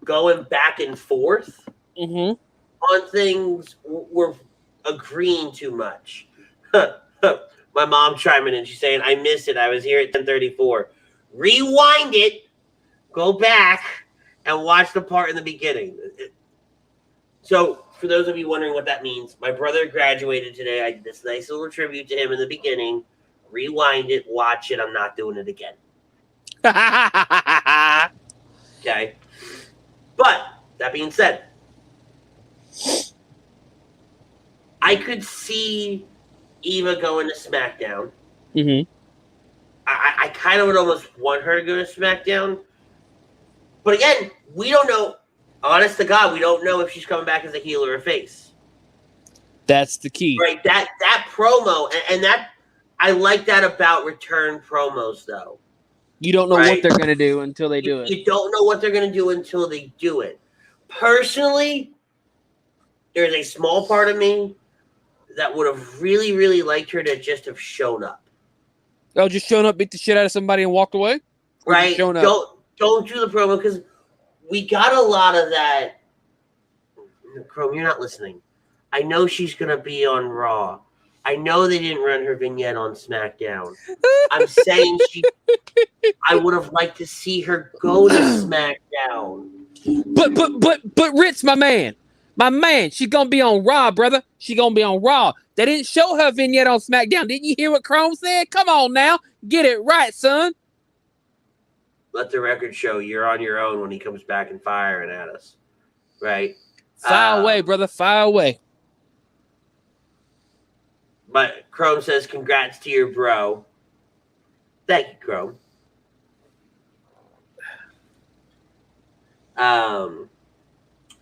going back and forth on things, we're agreeing too much. My mom chiming in, she's saying, I missed it. I was here at 10:34. Rewind it, go back, and watch the part in the beginning. So, for those of you wondering what that means, my brother graduated today. I did this nice little tribute to him in the beginning. Rewind it, watch it. I'm not doing it again. Okay? But, that being said, I could see Eva going to SmackDown. I kind of would almost want her to go to SmackDown. But again, we don't know. Honest to God, we don't know if she's coming back as a heel or a face. That's the key. Right, that promo, and that I like that about return promos, though. You don't know what they're going to do until they do it. You don't know what they're going to do until they do it. Personally, there's a small part of me that would have really, really liked her to just have shown up. Oh, just shown up, beat the shit out of somebody and walked away? Or right. Don't do the promo because we got a lot of that. Chrome, you're not listening. I know she's going to be on Raw. I know they didn't run her vignette on SmackDown. I'm saying I would have liked to see her go to SmackDown. But Ritz, my man, she's going to be on Raw, brother. She's going to be on Raw. They didn't show her vignette on SmackDown. Didn't you hear what Chrome said? Come on now. Get it right, son. Let the record show you're on your own when he comes back and firing at us. Right? Fire away, brother. Fire away. But Chrome says, congrats to your bro. Thank you, Chrome.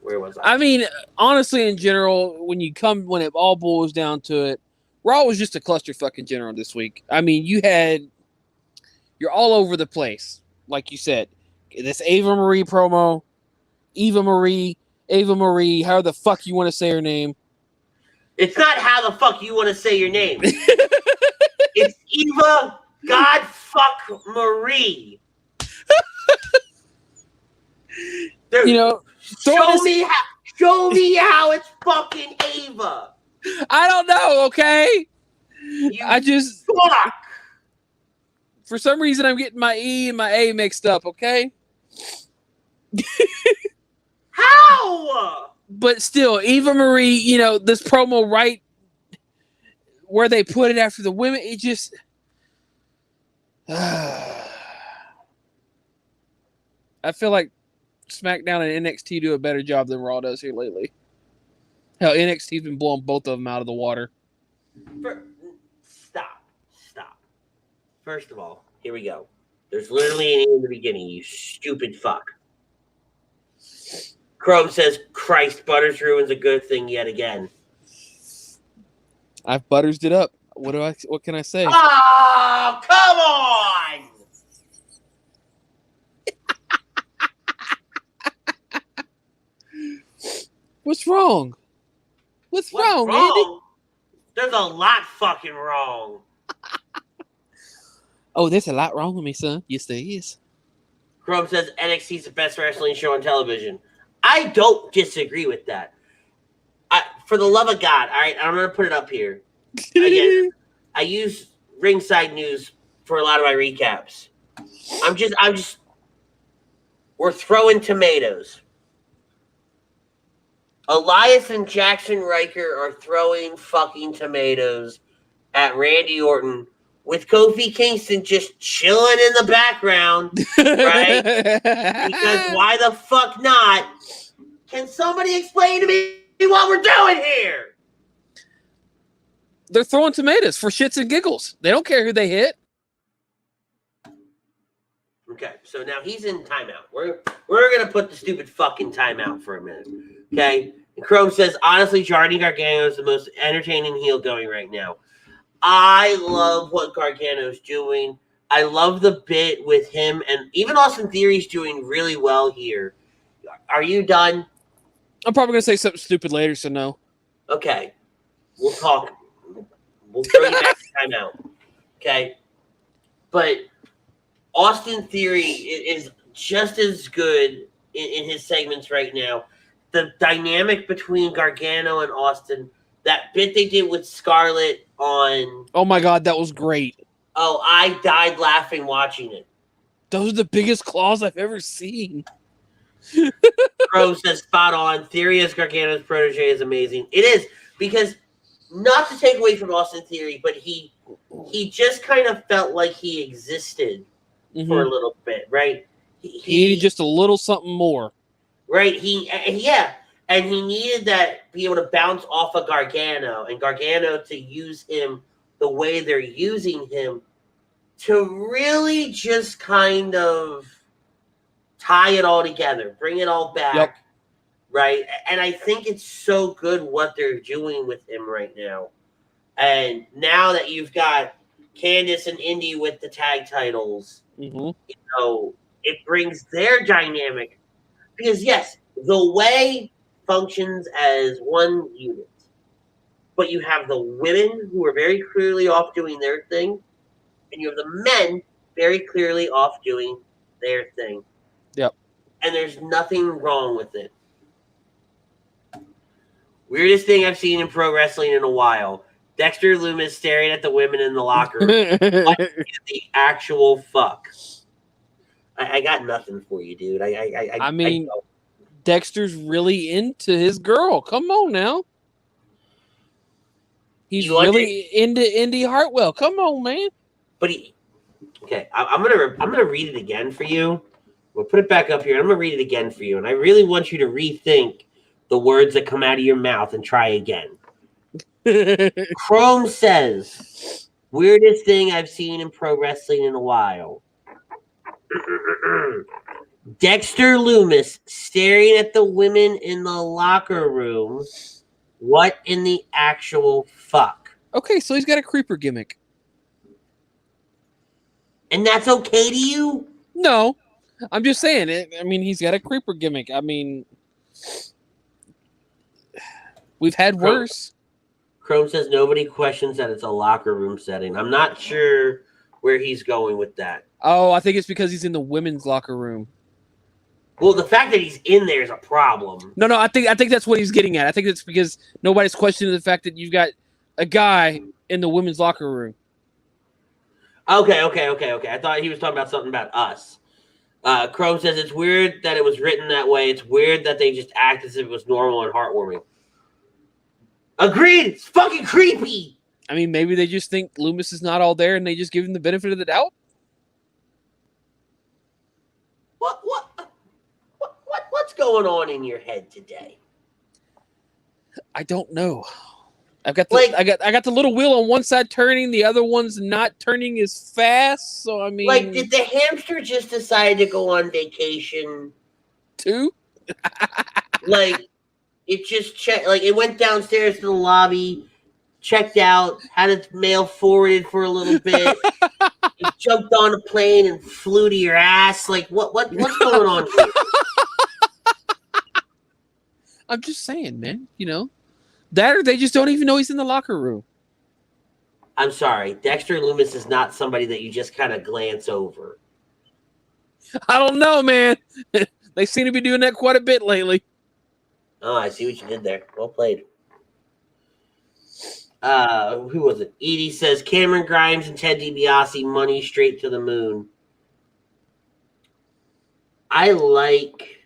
Where was I? I mean, honestly, in general, when it all boils down to it, Raw was just a clusterfuck in general this week. I mean, you had You're all over the place, like you said. This Eva Marie promo, Eva Marie, however the fuck you want to say her name. It's not how the fuck you want to say your name. It's Eva Godfuck Marie. You know, show me how it's fucking Eva. I don't know, okay? I just fuck. For some reason I'm getting my E and my A mixed up, okay? How? But still, Eva Marie, you know, this promo right where they put it after the women, it just I feel like SmackDown and NXT do a better job than Raw does here lately. Hell, NXT's been blowing both of them out of the water. Stop. First of all, here we go. There's literally an E in the beginning, you stupid fuck. Chrome says, Christ, Butters ruins a good thing yet again. I've butters it up. What can I say? Oh, come on! What's wrong? What's wrong, Andy? There's a lot fucking wrong. Oh, there's a lot wrong with me, son. Yes, there is. Chrome says NXT is the best wrestling show on television. I don't disagree with that. For the love of God, all right, I'm going to put it up here. Again, I use Ringside News for a lot of my recaps. I'm just, we're throwing tomatoes. Elias and Jackson Riker are throwing fucking tomatoes at Randy Orton with Kofi Kingston just chilling in the background, right? Because why the fuck not? Can somebody explain to me what we're doing here? They're throwing tomatoes for shits and giggles. They don't care who they hit. Okay, so now he's in timeout. We're gonna put the stupid fucking timeout for a minute. Okay? And Chrome says, honestly, Johnny Gargano is the most entertaining heel going right now. I love what Gargano's doing. I love the bit with him, and even Austin Theory's doing really well here. Are you done? I'm probably going to say something stupid later, so no. Okay. We'll talk. We'll throw you back to timeout. Okay? But Austin Theory is just as good in his segments right now. The dynamic between Gargano and Austin, that bit they did with Scarlett on... Oh my God, that was great. Oh, I died laughing watching it. Those are the biggest claws I've ever seen. Crow says spot on. Theory as Gargano's protege is amazing. It is, because not to take away from Austin Theory, but he just kind of felt like he existed for a little bit, right? He needed just a little something more. Right, and he needed that, be able to bounce off of Gargano, and Gargano to use him the way they're using him to really just kind of tie it all together, bring it all back, right? And I think it's so good what they're doing with him right now. And now that you've got Candice and Indi with the tag titles, you know, it brings their dynamic. Because, yes, the way functions as one unit. But you have the women who are very clearly off doing their thing. And you have the men very clearly off doing their thing. Yep. And there's nothing wrong with it. Weirdest thing I've seen in pro wrestling in a while. Dexter Lumis staring at the women in the locker room. What the actual fuck? I got nothing for you, dude. I mean, Dexter's really into his girl. Come on now. He's really into Indi Hartwell. Come on, man. But I'm gonna read it again for you. We'll put it back up here. I'm gonna read it again for you, and I really want you to rethink the words that come out of your mouth and try again. Chrome says, weirdest thing I've seen in pro wrestling in a while. Dexter Lumis staring at the women in the locker room. What in the actual fuck? Okay, so he's got a creeper gimmick. And that's okay to you? No, I'm just saying it. I mean, he's got a creeper gimmick. I mean, we've had worse. Chrome says nobody questions that it's a locker room setting. I'm not sure where he's going with that. Oh, I think it's because he's in the women's locker room. Well, the fact that he's in there is a problem. No, I think that's what he's getting at. I think it's because nobody's questioning the fact that you've got a guy in the women's locker room. Okay. I thought he was talking about something about us. Chrome says it's weird that it was written that way. It's weird that they just act as if it was normal and heartwarming. Agreed. It's fucking creepy. I mean, maybe they just think Loomis is not all there and they just give him the benefit of the doubt. What's going on in your head today? I don't know. I got the little wheel on one side turning, the other one's not turning as fast. So I mean, like, did the hamster just decide to go on vacation too? Like, it just checked. Like, it went downstairs to the lobby, checked out, had its mail forwarded for a little bit. It jumped on a plane and flew to your ass. Like, what's going on here? I'm just saying, man. You know, that or they just don't even know he's in the locker room. I'm sorry, Dexter Loomis is not somebody that you just kind of glance over. I don't know, man. They seem to be doing that quite a bit lately. Oh, I see what you did there. Well played. Who was it? Edie says Cameron Grimes and Ted DiBiase, money straight to the moon. I like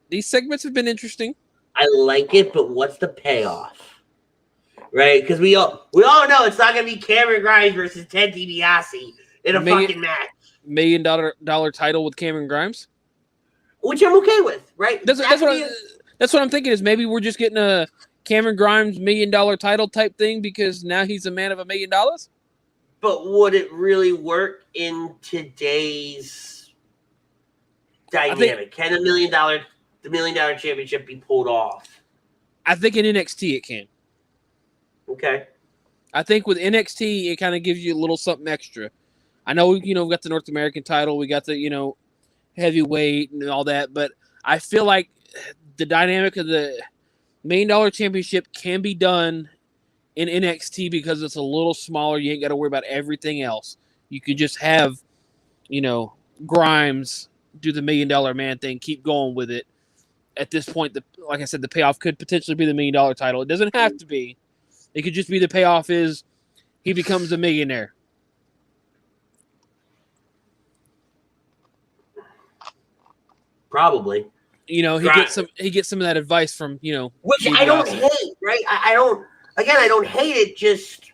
these segments have been interesting. I like it, but what's the payoff? Right? Because we all know it's not going to be Cameron Grimes versus Ted DiBiase in a fucking match. $1 million title with Cameron Grimes, which I'm okay with. Right? That's what I'm thinking. Is maybe we're just getting a Cameron Grimes $1 million title type thing because now he's a man of $1 million. But would it really work in today's dynamic? Can the $1 million championship be pulled off? I think in NXT it can. Okay. I think with NXT it kind of gives you a little something extra. I know, we got the North American title, we got the, heavyweight and all that, but I feel like the dynamic of the $1 million championship can be done in NXT because it's a little smaller. You ain't got to worry about everything else. You could just have, Grimes do the $1 million man thing, keep going with it. At this point, like I said, the payoff could potentially be the $1 million title. It doesn't have to be. It could just be the payoff is he becomes a millionaire. Probably. He gets some of that advice from, which I don't hate, right? I don't hate it, just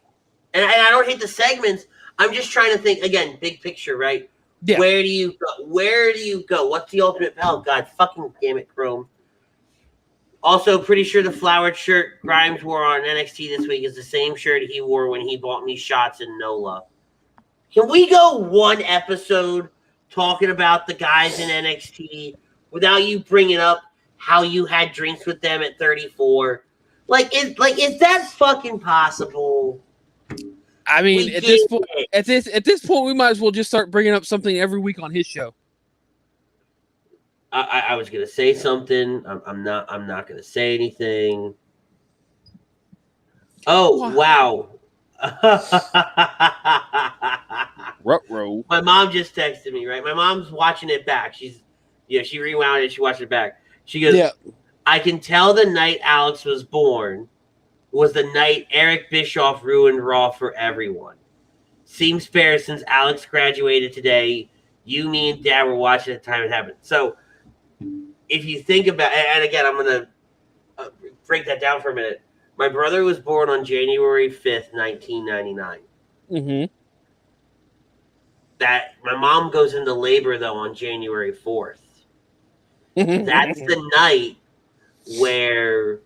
and I don't hate the segments. I'm just trying to think again, big picture, right? Yeah. Where do you go? What's the ultimate? Oh God, fucking damn it, Chrome. Also, pretty sure the flowered shirt Grimes wore on NXT this week is the same shirt he wore when he bought me shots in NOLA. Can we go one episode talking about the guys in NXT without you bringing up how you had drinks with them at 34? Is that fucking possible? I mean, at this point, we might as well just start bringing up something every week on his show. I was gonna say something. I'm not gonna say anything. Oh wow! Ruh-roh. My mom just texted me. Right, my mom's watching it back. She rewound it. She watched it back. She goes, "Yeah, I can tell the night Alex was born was the night Eric Bischoff ruined Raw for everyone. Seems fair since Alex graduated today. You, me, and Dad were watching at the time it happened." So, if you think about, and again, I'm going to break that down for a minute. My brother was born on January 5th, 1999. Mm-hmm. That my mom goes into labor though on January 4th. That's the night where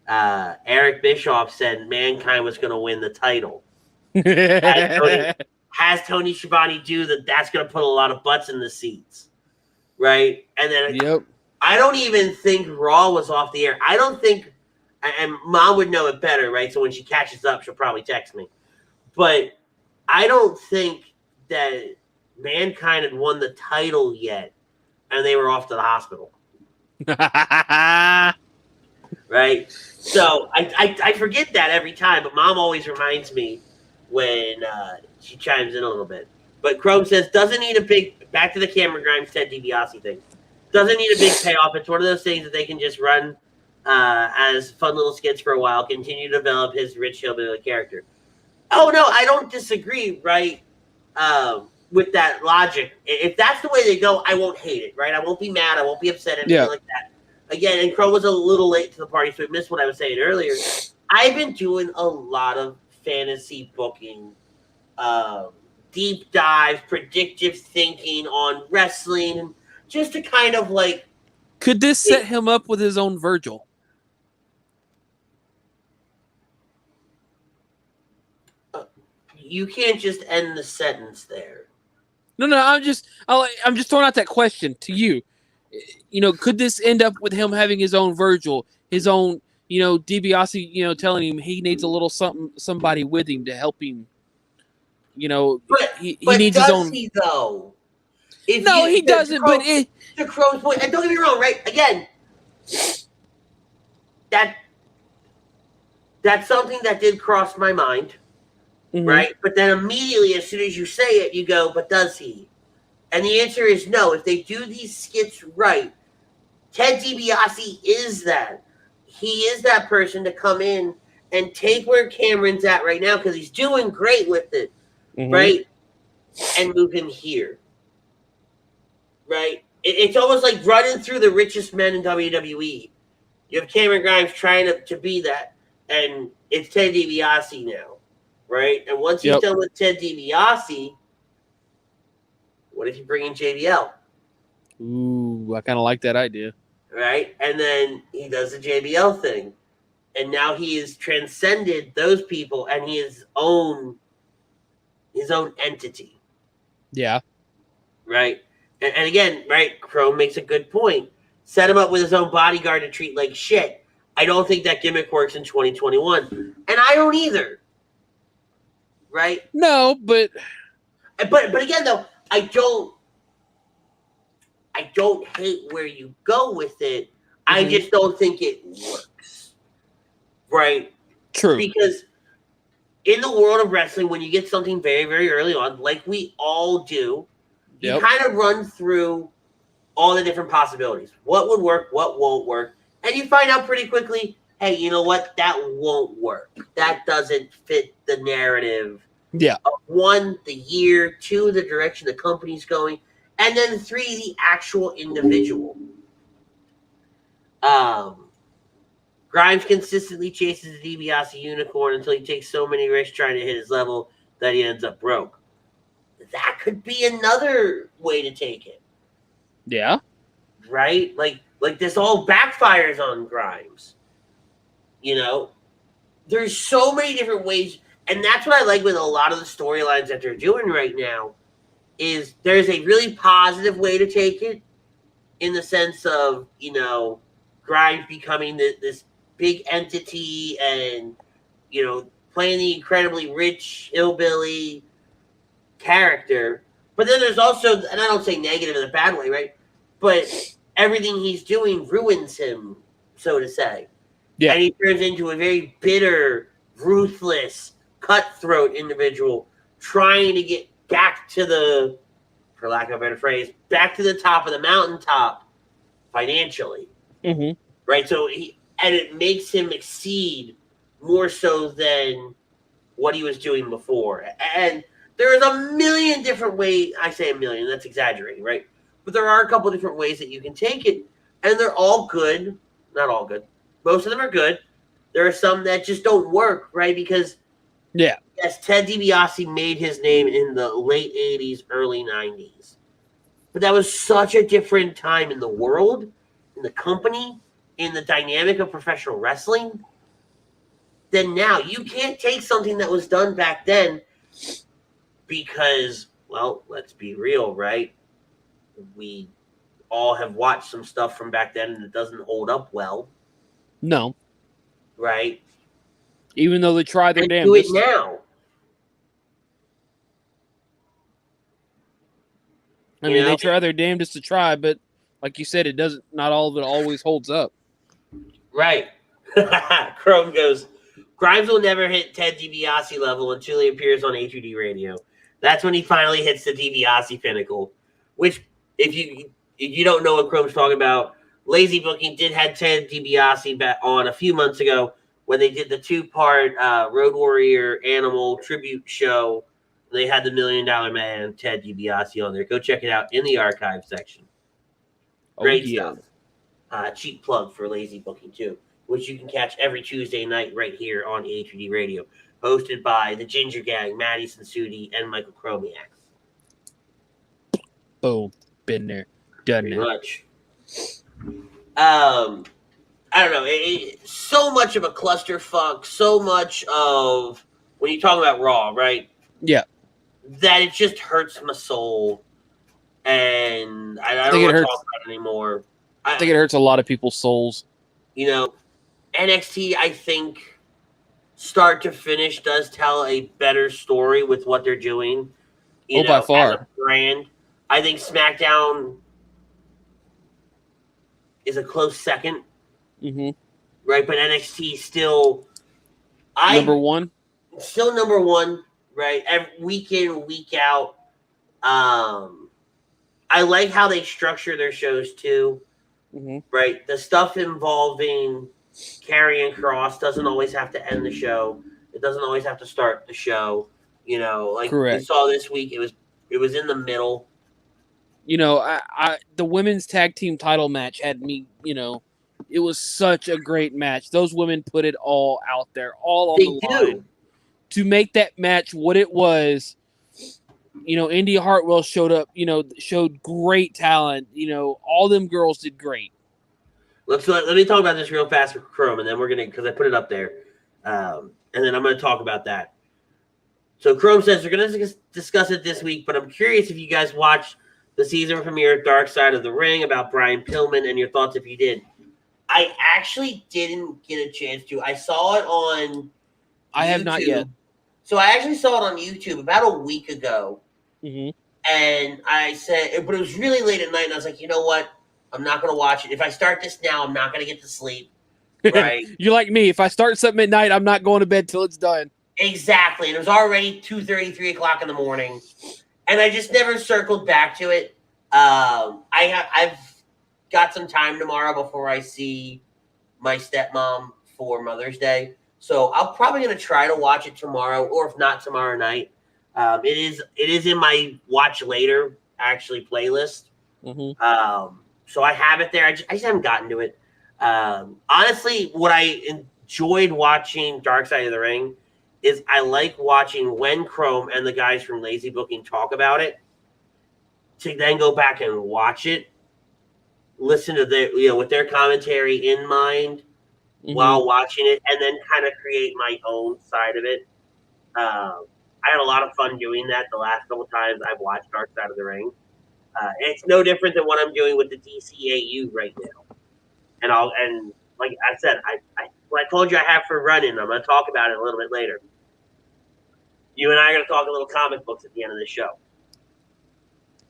Eric Bischoff said Mankind was going to win the title. Has Tony Schiavone do that? That's going to put a lot of butts in the seats, right? And then I don't even think Raw was off the air. I don't think, and Mom would know it better, right? So when she catches up, she'll probably text me. But I don't think that Mankind had won the title yet, and they were off to the hospital. Right? So I forget that every time, but Mom always reminds me when she chimes in a little bit. But Chrome says, doesn't need a big, back to the Cameron Grimes, Ted DiBiase thing. Doesn't need a big payoff. It's one of those things that they can just run as fun little skits for a while, continue to develop his rich hillbilly character. Oh, no, I don't disagree, right, with that logic. If that's the way they go, I won't hate it, right? I won't be mad. I won't be upset, anything like that. Again, and Crow was a little late to the party, so he missed what I was saying earlier. I've been doing a lot of fantasy booking, deep dives, predictive thinking on wrestling, just to kind of like... Could this set him up with his own Virgil? You can't just end the sentence there. No, I'm just throwing out that question to you. You know, could this end up with him having his own Virgil, his own, you know, DiBiase, telling him he needs a little somebody with him to help him. You know, he needs his own. He though? He doesn't. But to Crow's point, and don't get me wrong, right? Again, that's something that did cross my mind, right? But then immediately, as soon as you say it, you go, "But does he?" And the answer is no. If they do these skits right, Ted DiBiase is that. He is that person to come in and take where Cameron's at right now, because he's doing great with it, right? And move him here, right? It's almost like running through the richest men in WWE. You have Cameron Grimes trying to be that, and it's Ted DiBiase now, right? And once he's done with Ted DiBiase, what if you bring in JBL? Ooh, I kind of like that idea. Right? And then he does the JBL thing. And now he has transcended those people and he is his own entity. Yeah. Right? And again, right, Chrome makes a good point. Set him up with his own bodyguard to treat like shit. I don't think that gimmick works in 2021. And I don't either. Right? No, but again, though, I don't hate where you go with it. I just don't think it works. Right? True. Because in the world of wrestling, when you get something very, very early on, like we all do, you kind of run through all the different possibilities. What would work? What won't work? And you find out pretty quickly, hey, you know what? That won't work. That doesn't fit the narrative. Yeah. Of 1, the year, 2, the direction the company's going, and then 3, the actual individual. Grimes consistently chases the DiBiase unicorn until he takes so many risks trying to hit his level that he ends up broke. That could be another way to take it. Yeah. Right? Like this all backfires on Grimes. There's so many different ways. And that's what I like with a lot of the storylines that they're doing right now, is there's a really positive way to take it, in the sense of, Grimes becoming this big entity and, playing the incredibly rich hillbilly character. But then there's also, and I don't say negative in a bad way, right? But everything he's doing ruins him, so to say. Yeah. And he turns into a very bitter, ruthless, cutthroat individual trying to get back to the, for lack of a better phrase, back to the top of the mountaintop financially. Right? So it makes him exceed more so than what he was doing before. And there's a million different ways. I say a million, that's exaggerating, right? But there are a couple different ways that you can take it, and they're all good. Not all good. Most of them are good. There are some that just don't work, right? Because yes, Ted DiBiase made his name in the late 80s, early 90s. But that was such a different time in the world, in the company, in the dynamic of professional wrestling, than now. You can't take something that was done back then because, well, let's be real, right? We all have watched some stuff from back then and it doesn't hold up well. No. Right? Even though they try their damnedest. Do it now. I mean, they try their damnedest to try, but like you said, it doesn't. Not all of it always holds up. Right. Chrome goes, Grimes will never hit Ted DiBiase level until he appears on HUD radio. That's when he finally hits the DiBiase pinnacle. Which, if you don't know what Chrome's talking about, Lazy Booking did have Ted DiBiase back on a few months ago when they did the 2-part Road Warrior Animal tribute show. They had the $1 Million Man Ted DiBiase on there. Go check it out in the archive section. Great stuff. Cheap plug for Lazy Booking too, which you can catch every Tuesday night right here on HUD Radio, hosted by the Ginger Gang, Maddie Sudi, and Michael Chromiak. Boom, been there, done Pretty that. much. I don't know. So much of a clusterfuck. So much of when you talk about Raw, right? Yeah. That it just hurts my soul, and I don't want to talk about it anymore. I think it hurts a lot of people's souls. You know, NXT, I think, start to finish, does tell a better story with what they're doing. By far. As a brand. I think SmackDown is a close second. Mm-hmm. Right, but NXT still... Number one? Still number one, right? Week in, week out. I like how they structure their shows, too. Mm-hmm. Right, the stuff involving Karrion Kross doesn't always have to end the show. It doesn't always have to start the show. Like Correct. we saw this week, it was in the middle. The women's tag team title match had me. It was such a great match. Those women put it all out there, all on the line to make that match what it was. Indi Hartwell showed up, showed great talent. All them girls did great. Let me talk about this real fast for Chrome, and then because I put it up there. And then I'm going to talk about that. So Chrome says we're going to discuss it this week, but I'm curious if you guys watched the season premiere Dark Side of the Ring about Brian Pillman and your thoughts if you did. I actually didn't get a chance to. I saw it on I have not yet. So I actually saw it on YouTube about a week ago. Mm-hmm. And I said, but it was really late at night, and I was like, you know what? I'm not going to watch it. If I start this now, I'm not going to get to sleep. Right? You're like me. If I start something at night, I'm not going to bed till it's done. Exactly. And it was already 2:30, 3 o'clock in the morning. And I just never circled back to it. I've got some time tomorrow before I see my stepmom for Mother's Day. So I'm probably going to try to watch it tomorrow, or if not tomorrow night. It is in my watch later actually playlist. Mm-hmm. So I have it there. I just haven't gotten to it. Honestly, what I enjoyed watching Dark Side of the Ring is I like watching when Chrome and the guys from Lazy Booking talk about it, to then go back and watch it, listen to their, with their commentary in mind while watching it, and then kind of create my own side of it. I had a lot of fun doing that the last couple times I've watched Dark Side of the Ring. It's no different than what I'm doing with the DCAU right now. And like I said, I told you I have for running. I'm going to talk about it a little bit later. You and I are going to talk a little comic books at the end of the show.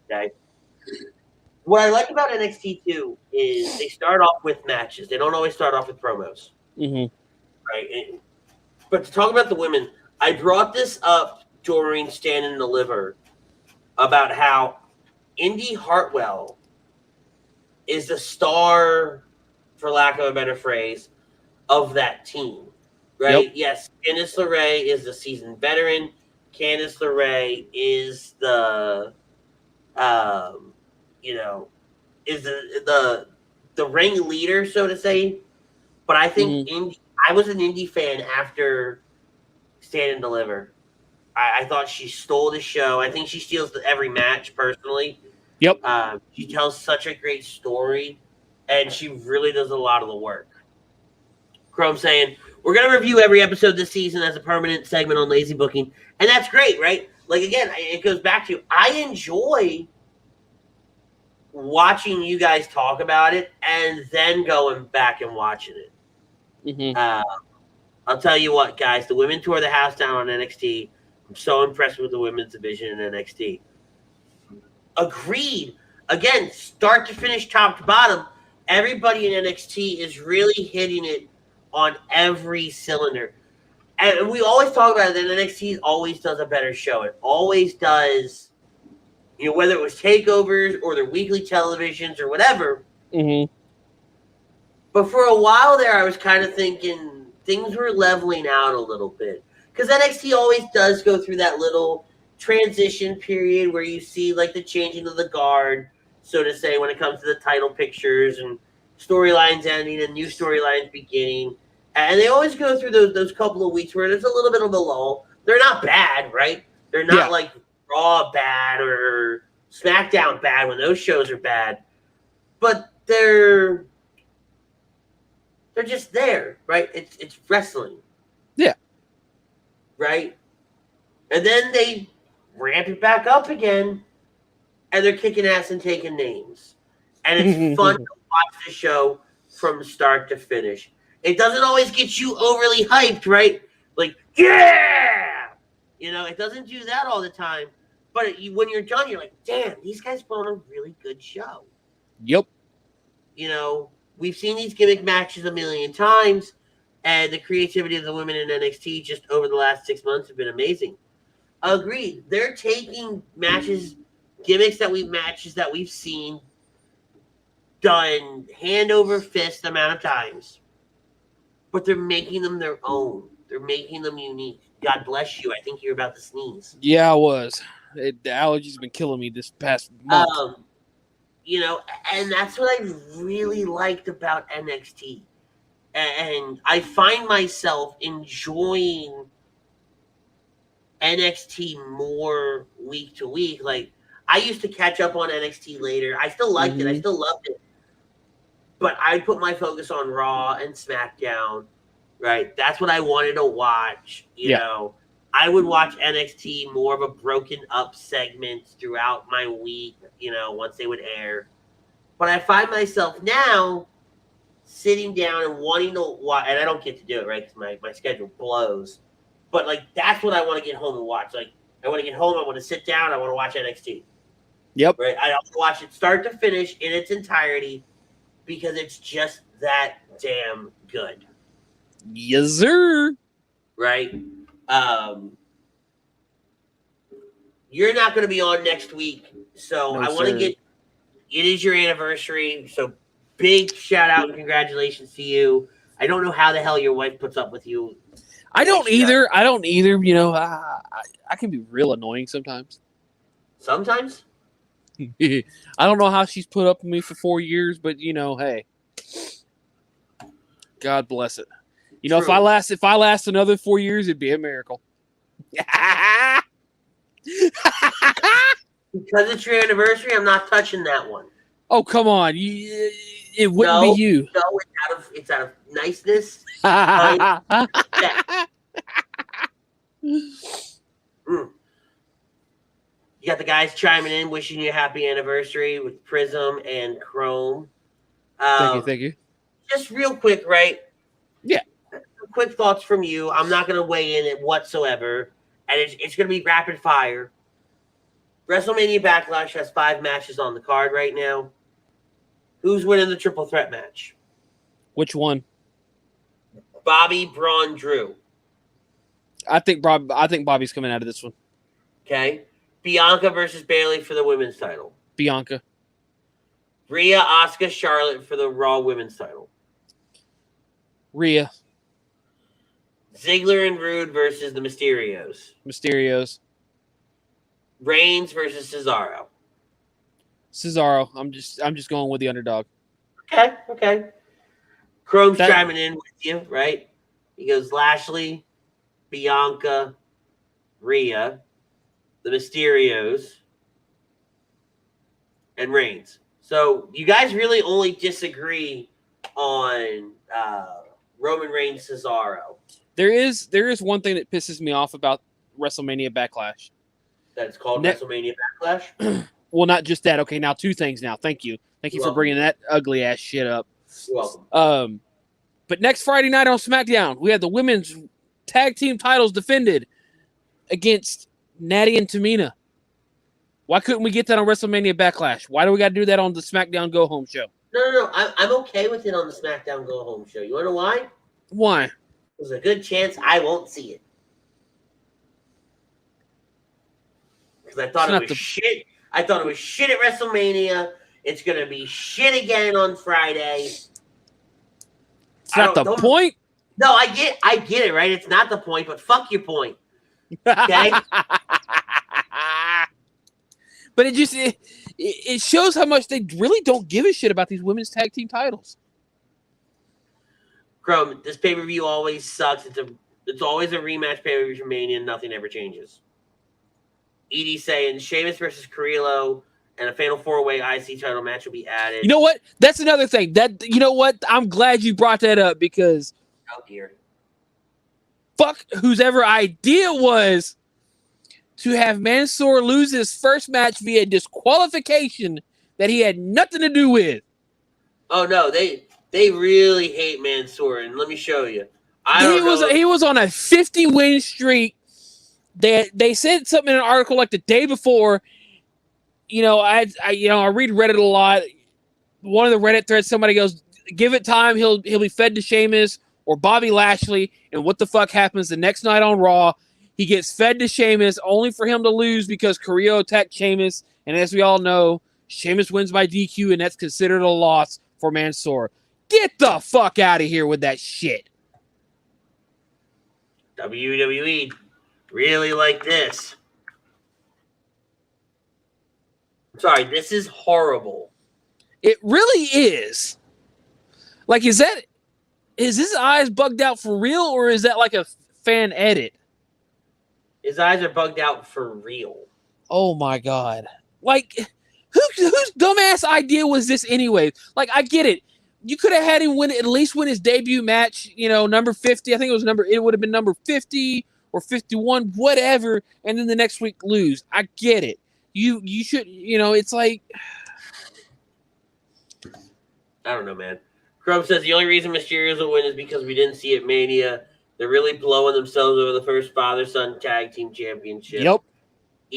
Okay. What I like about NXT too is they start off with matches. They don't always start off with promos. Mm-hmm. Right. But to talk about the women, I brought this up during Stand and Deliver about how Indi Hartwell is the star, for lack of a better phrase, of that team. Right? Yep. Yes, Candice LeRae is the seasoned veteran. Candice LeRae is the is the ring leader, so to say. But I think I was an Indi fan after Stand and Deliver. I thought she stole the show. I think she steals every match, personally. Yep. She tells such a great story, and she really does a lot of the work. Chrome saying, we're going to review every episode this season as a permanent segment on Lazy Booking. And that's great, right? Like, again, it goes back to, I enjoy watching you guys talk about it and then going back and watching it. Mm-hmm. I'll tell you what, guys, the women tore the house down on NXT. I'm so impressed with the women's division in NXT. Agreed. Again, start to finish, top to bottom, everybody in NXT is really hitting it on every cylinder. And we always talk about it, that NXT always does a better show. It always does, whether it was takeovers or their weekly televisions or whatever. Mm-hmm. But for a while there, I was kind of thinking things were leveling out a little bit. Because NXT always does go through that little transition period where you see like the changing of the guard, so to say, when it comes to the title pictures and storylines ending and new storylines beginning. And they always go through those couple of weeks where there's a little bit of a lull. They're not bad, right? They're not like Raw bad or SmackDown bad when those shows are bad. But they're just there, right? It's wrestling. Yeah. Right? And then they ramp it back up again, and they're kicking ass and taking names. And it's fun to watch the show from start to finish. It doesn't always get you overly hyped, right? Like, yeah! It doesn't do that all the time. But when you're done, you're like, damn, these guys put on a really good show. Yep. We've seen these gimmick matches a million times, and the creativity of the women in NXT just over the last 6 months have been amazing. Agreed. They're taking gimmicks that we've seen done hand over fist amount of times, but they're making them their own. They're making them unique. God bless you. I think you're about to sneeze. Yeah, I was. The allergies been killing me this past month. And that's what I really liked about NXT. And I find myself enjoying NXT more week to week. Like, I used to catch up on NXT later. I still liked it. I still loved it. But I put my focus on Raw and SmackDown, right? That's what I wanted to watch. You know, I would watch NXT more of a broken up segment throughout my week, once they would air. But I find myself now sitting down and wanting to watch, and I don't get to do it, right? Because my schedule blows. But, like, that's what I want to get home and watch. Like, I want to get home, I want to sit down, I want to watch NXT. Yep. Right? I want to watch it start to finish in its entirety because it's just that damn good. Yes, sir. Right? You're not going to be on next week, so No, I want to it is your anniversary, so big shout out and congratulations to you. I don't know how the hell your wife puts up with you. I don't either. I can be real annoying sometimes. Sometimes? I don't know how she's put up with me for 4 years, but hey, God bless it. True. If I last another 4 years, it'd be a miracle. Because it's your anniversary, I'm not touching that one. Oh, come on. It wouldn't be you. No, it's out of niceness. You got the guys chiming in, wishing you a happy anniversary with Prism and Chrome. Thank you. Just real quick, right? Yeah. Quick thoughts from you. I'm not going to weigh in it whatsoever. And it's going to be rapid fire. WrestleMania Backlash has 5 matches on the card right now. Who's winning the triple threat match? Which one? Bobby, Braun, Drew. I think Bobby's coming out of this one. Okay. Bianca versus Bayley for the women's title. Bianca. Rhea, Asuka, Charlotte for the Raw women's title. Rhea. Ziggler and Rude versus the Mysterios. Reigns versus Cesaro. I'm just going with the underdog. Okay. Chrome's chiming in with you, right? He goes Lashley, Bianca, Rhea, the Mysterios, and Reigns. So you guys really only disagree on Roman Reigns, Cesaro. There is one thing that pisses me off about WrestleMania Backlash. That's called WrestleMania Backlash? Well, not just that. Okay, now 2 things now. Thank you. Thank you for bringing that ugly ass shit up. You're welcome. But next Friday night on SmackDown, we had the women's tag team titles defended against Natty and Tamina. Why couldn't we get that on WrestleMania Backlash? Why do we got to do that on the SmackDown Go Home show? No. I'm okay with it on the SmackDown Go Home show. You want to know why? Why? There's a good chance I won't see it. Because I thought it was shit. I thought it was shit at WrestleMania. It's going to be shit again on Friday. It's not the point? No, I get it, right? It's not the point, but fuck your point. Okay? But it shows how much they really don't give a shit about these women's tag team titles. Chrome, this pay-per-view always sucks. It's always a rematch pay-per-view for Mania and nothing ever changes. Edie saying Sheamus versus Carrillo and a fatal 4-way IC title match will be added. You know what? That's another thing. You know what? I'm glad you brought that up because oh dear. Fuck whose ever idea was to have Mansoor lose his first match via disqualification that he had nothing to do with. Oh no, they really hate Mansoor, and let me show you. He was on a 50-win streak. They said something in an article like the day before. You know, I read Reddit a lot. One of the Reddit threads, somebody goes, "Give it time, he'll be fed to Sheamus or Bobby Lashley." And what the fuck happens the next night on Raw? He gets fed to Sheamus only for him to lose because Carrillo attacked Sheamus. And as we all know, Sheamus wins by DQ, and that's considered a loss for Mansoor. Get the fuck out of here with that shit. WWE really like this. I'm sorry, this is horrible. It really is. Like, is his eyes bugged out for real, or is that like a fan edit? His eyes are bugged out for real. Oh my god! Like, whose dumbass idea was this anyway? Like, I get it. You could have had him at least win his debut match. You know, number 50. I think it would have been number 50 or 51, whatever. And then the next week lose. I get it. You should. You know, it's like I don't know, man. Chrome says the only reason Mysterios will win is because we didn't see it Mania. They're really blowing themselves over the first father-son tag team championship. Yep.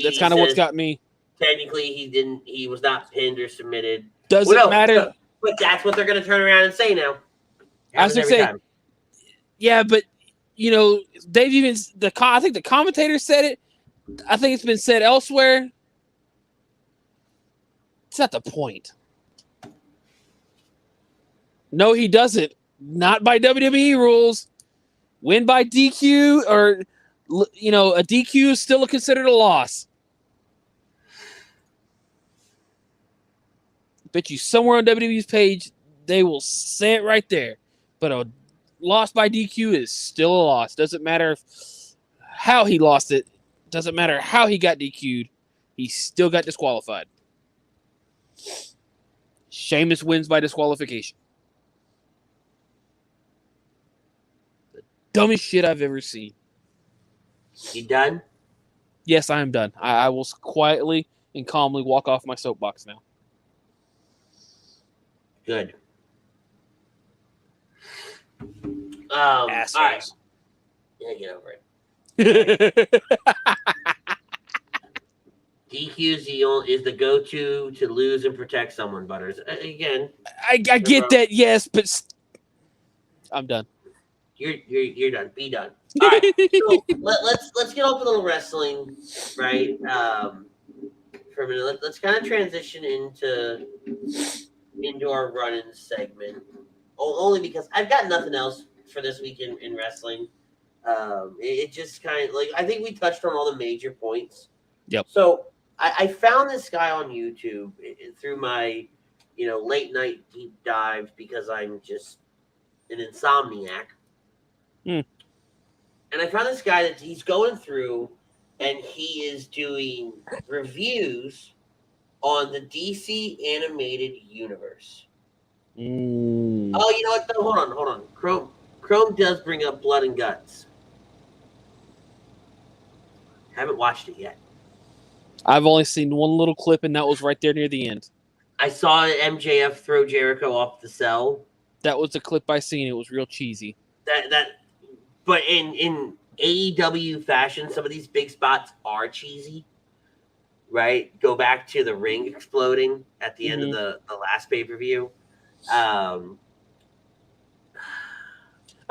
That's kind of what's got me. Technically, he was not pinned or submitted. Doesn't matter. But that's what they're going to turn around and say now. I was going to say, yeah, but, you know, they've even, I think the commentator said it. I think it's been said elsewhere. It's not the point. No, he doesn't. Not by WWE rules. Win by DQ or, you know, a DQ is still considered a loss. Bet you somewhere on WWE's page, they will say it right there. But a loss by DQ is still a loss. Doesn't matter how he lost it. Doesn't matter how he got DQ'd. He still got disqualified. Sheamus wins by disqualification. Dumbest shit I've ever seen. You done? Yes, I am done. I will quietly and calmly walk off my soapbox now. Good. All right. Yeah, get over it. DQ is the go-to to lose and protect someone, Butters. Again, I get that, yes, but I'm done. You're done. Be done. All right. So let's get off a little wrestling, right? For a minute, let's kind of transition into our run-in segment. Only because I've got nothing else for this week in wrestling. It just kind of like I think we touched on all the major points. Yep. So I found this guy on YouTube through my late night deep dives because I'm just an insomniac. And I found this guy that he's going through and he is doing reviews on the DC animated universe. Oh, you know what? Though? Hold on. Chrome does bring up Blood and Guts. Haven't watched it yet. I've only seen one little clip, and that was right there near the end. I saw MJF throw Jericho off the cell. That was the clip I seen. It was real cheesy. But in AEW fashion, some of these big spots are cheesy. right? Go back to the ring exploding at the end of the last pay-per-view. I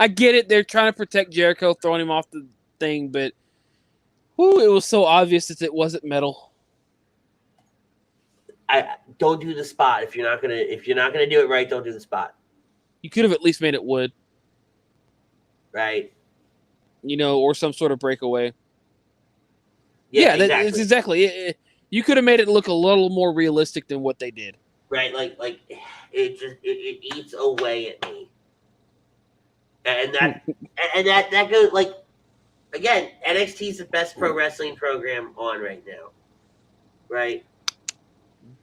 get it. They're trying to protect Jericho, throwing him off the thing, but it was so obvious that it wasn't metal. I don't do the spot if you're not gonna do it right. Don't do the spot. You could have at least made it wood, right? Or some sort of breakaway. Yeah, exactly. That's exactly. You could have made it look a little more realistic than what they did. Right, like it eats away at me, and that goes like again. NXT is the best pro wrestling program on right now, right?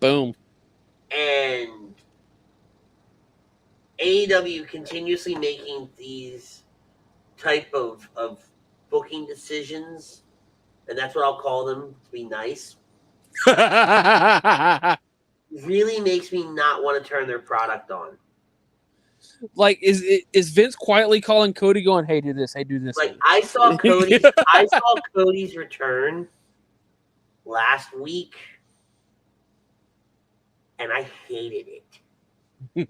Boom. And AEW continuously making these type of booking decisions, and that's what I'll call them to be nice. Really makes me not want to turn their product on. Like, is Vince quietly calling Cody, going, "Hey, do this. Hey, do this." Like I saw Cody's return last week, and I hated it. You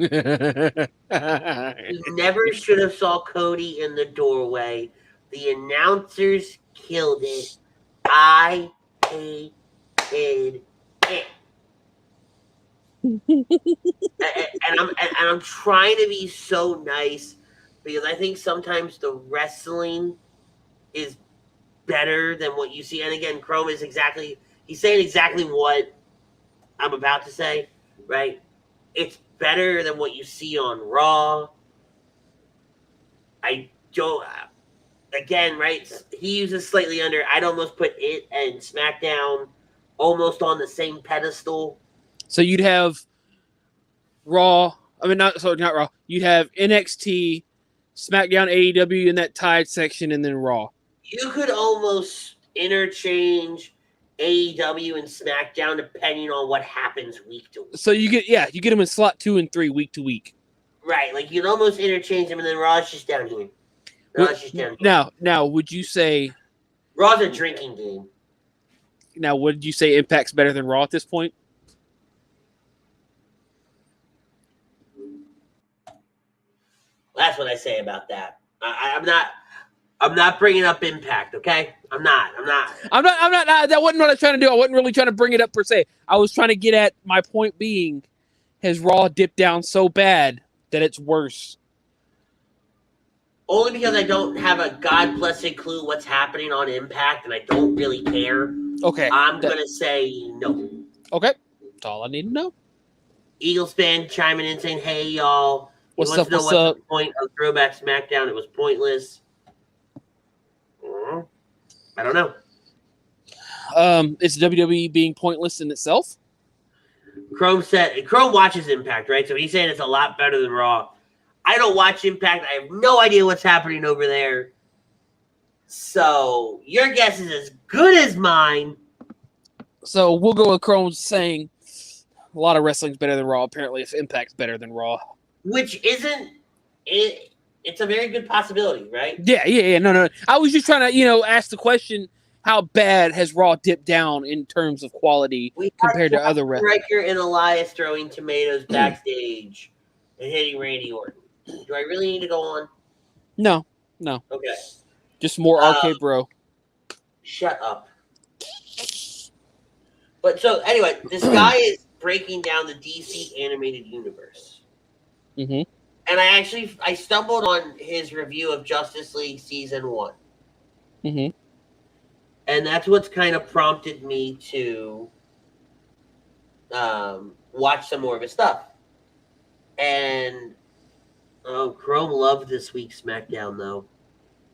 never should have saw Cody in the doorway. The announcers killed it. I hated it. and I'm trying to be so nice because I think sometimes the wrestling is better than what you see. And again, Chrome is he's saying exactly what I'm about to say, right? It's better than what you see on Raw. I don't, again, right? He uses slightly under. I'd almost put it and Smackdown almost on the same pedestal. So you'd have Raw. I mean, not Raw. You'd have NXT, SmackDown, AEW in that tied section, and then Raw. You could almost interchange AEW and SmackDown depending on what happens week to week. So you get them in slot 2 and 3 week to week. Right, like you'd almost interchange them, and then Raw's just down here. Now, would you say Raw's a drinking game? Now, would you say Impact's better than Raw at this point? That's what I say about that. I'm not bringing up Impact, okay? I'm not. That wasn't what I was trying to do. I wasn't really trying to bring it up per se. I was trying to get at my point being, has Raw dipped down so bad that it's worse? Only because I don't have a God-blessed clue what's happening on Impact, and I don't really care. Okay. I'm going to say no. Okay. That's all I need to know. Eagles fan chiming in saying, hey, y'all. What's up? The point of Throwback SmackDown? It was pointless. I don't know. Is WWE being pointless in itself? Chrome watches Impact, right? So he's saying it's a lot better than Raw. I don't watch Impact. I have no idea what's happening over there. So your guess is as good as mine. So we'll go with Chrome saying a lot of wrestling's better than Raw. Apparently, if Impact's better than Raw. Which isn't it? It's a very good possibility, right? Yeah. No. I was just trying to, ask the question: how bad has Raw dipped down in terms of quality compared to other wrestlers? Riker and Elias throwing tomatoes backstage and hitting Randy Orton. Do I really need to go on? No. Okay. Just more arcade bro. Shut up. But so anyway, this guy is breaking down the DC animated universe. Mm-hmm. And I stumbled on his review of Justice League Season 1. Mm-hmm. And that's what's kind of prompted me to watch some more of his stuff. And Chrome loved this week's SmackDown, though.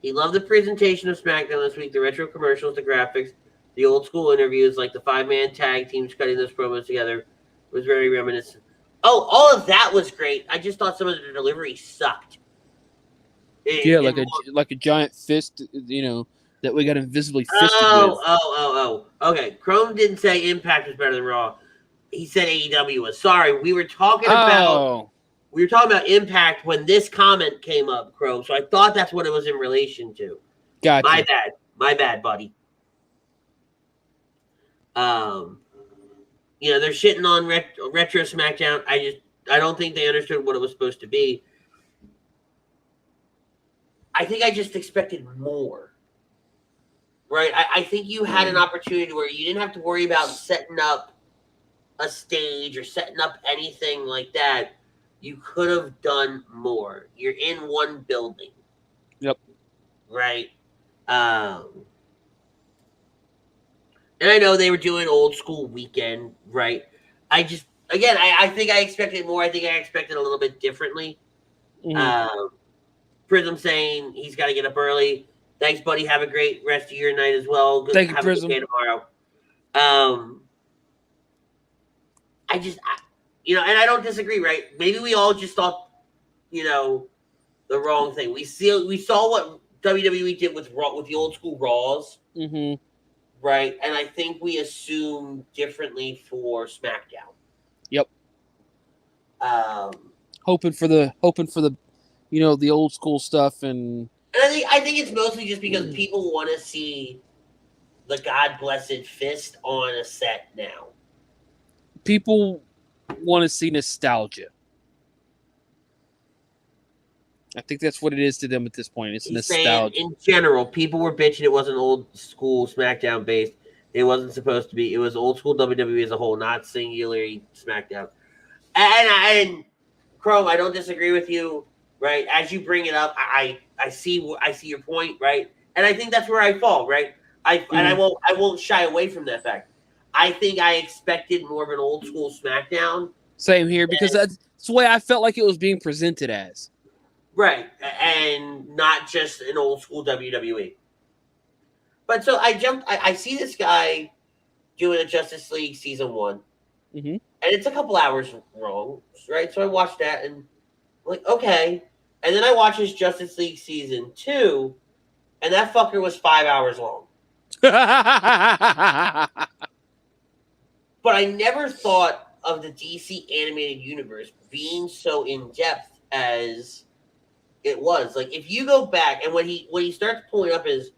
He loved the presentation of SmackDown this week, the retro commercials, the graphics, the old school interviews, like the 5-man tag teams cutting those promos together. It was very reminiscent. Oh, all of that was great. I just thought some of the delivery sucked. Like a giant fist, that we got invisibly fisted with. Oh. Okay, Chrome didn't say Impact was better than Raw. He said AEW was. Sorry, we were talking about Impact when this comment came up, Chrome. So I thought that's what it was in relation to. Gotcha. My bad, buddy. they're shitting on retro SmackDown. I don't think they understood what it was supposed to be. I think I just expected more. Right? I think you had an opportunity where you didn't have to worry about setting up a stage or setting up anything like that. You could have done more. You're in one building. Yep. Right? And I know they were doing old school weekend, right? I think I expected more. I think I expected a little bit differently. Prism saying he's got to get up early. Thanks, buddy. Have a great rest of your night as well. Good, Thank you, have Prism. a good day tomorrow. And I don't disagree, right? Maybe we all just thought, the wrong thing. We saw what WWE did with the old school Raws, right? And I think we assumed differently for SmackDown. Yep. Hoping for the the old school stuff, and I think it's mostly just because people want to see the God blessed fist on a set now. People want to see nostalgia. I think that's what it is to them at this point. It's nostalgia. In general, people were bitching it wasn't old school SmackDown based. It wasn't supposed to be. It was old school WWE as a whole, not singularly SmackDown. And Chrome, I don't disagree with you, right? As you bring it up, I see your point, right? And I think that's where I fall, right? And I won't shy away from that fact. I think I expected more of an old school SmackDown. Same here, because that's the way I felt like it was being presented as. Right, and not just an old school WWE. But so I see this guy doing a Justice League Season 1. And it's a couple hours long, right? So I watched that and I'm like, okay. And then I watched his Justice League Season 2, and that fucker was 5 hours long. But I never thought of the DC animated universe being so in depth as it was. Like, if you go back and when he starts pulling up did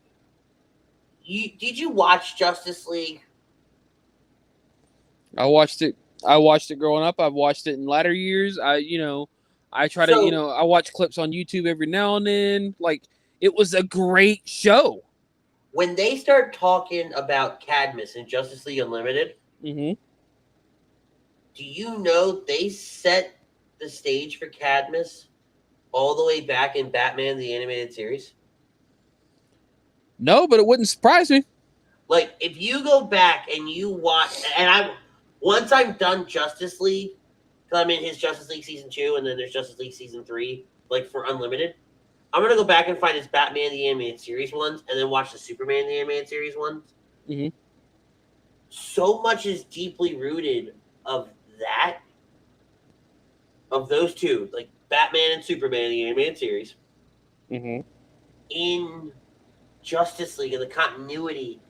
you watch Justice League? I watched it growing up. I've watched it in latter years. I watch clips on YouTube every now and then. Like, it was a great show. When they start talking about Cadmus in Justice League Unlimited, do you know they set the stage for Cadmus all the way back in Batman the Animated Series? No, but it wouldn't surprise me. Like, if you go back and you watch, and once I'm done Justice League, because I'm in his Justice League Season 2, and then there's Justice League Season 3, like, for Unlimited, I'm going to go back and find his Batman the Animated Series ones, and then watch the Superman the Animated Series ones. So much is deeply rooted of that, of those two, like Batman and Superman the Animated Series, in Justice League and the continuity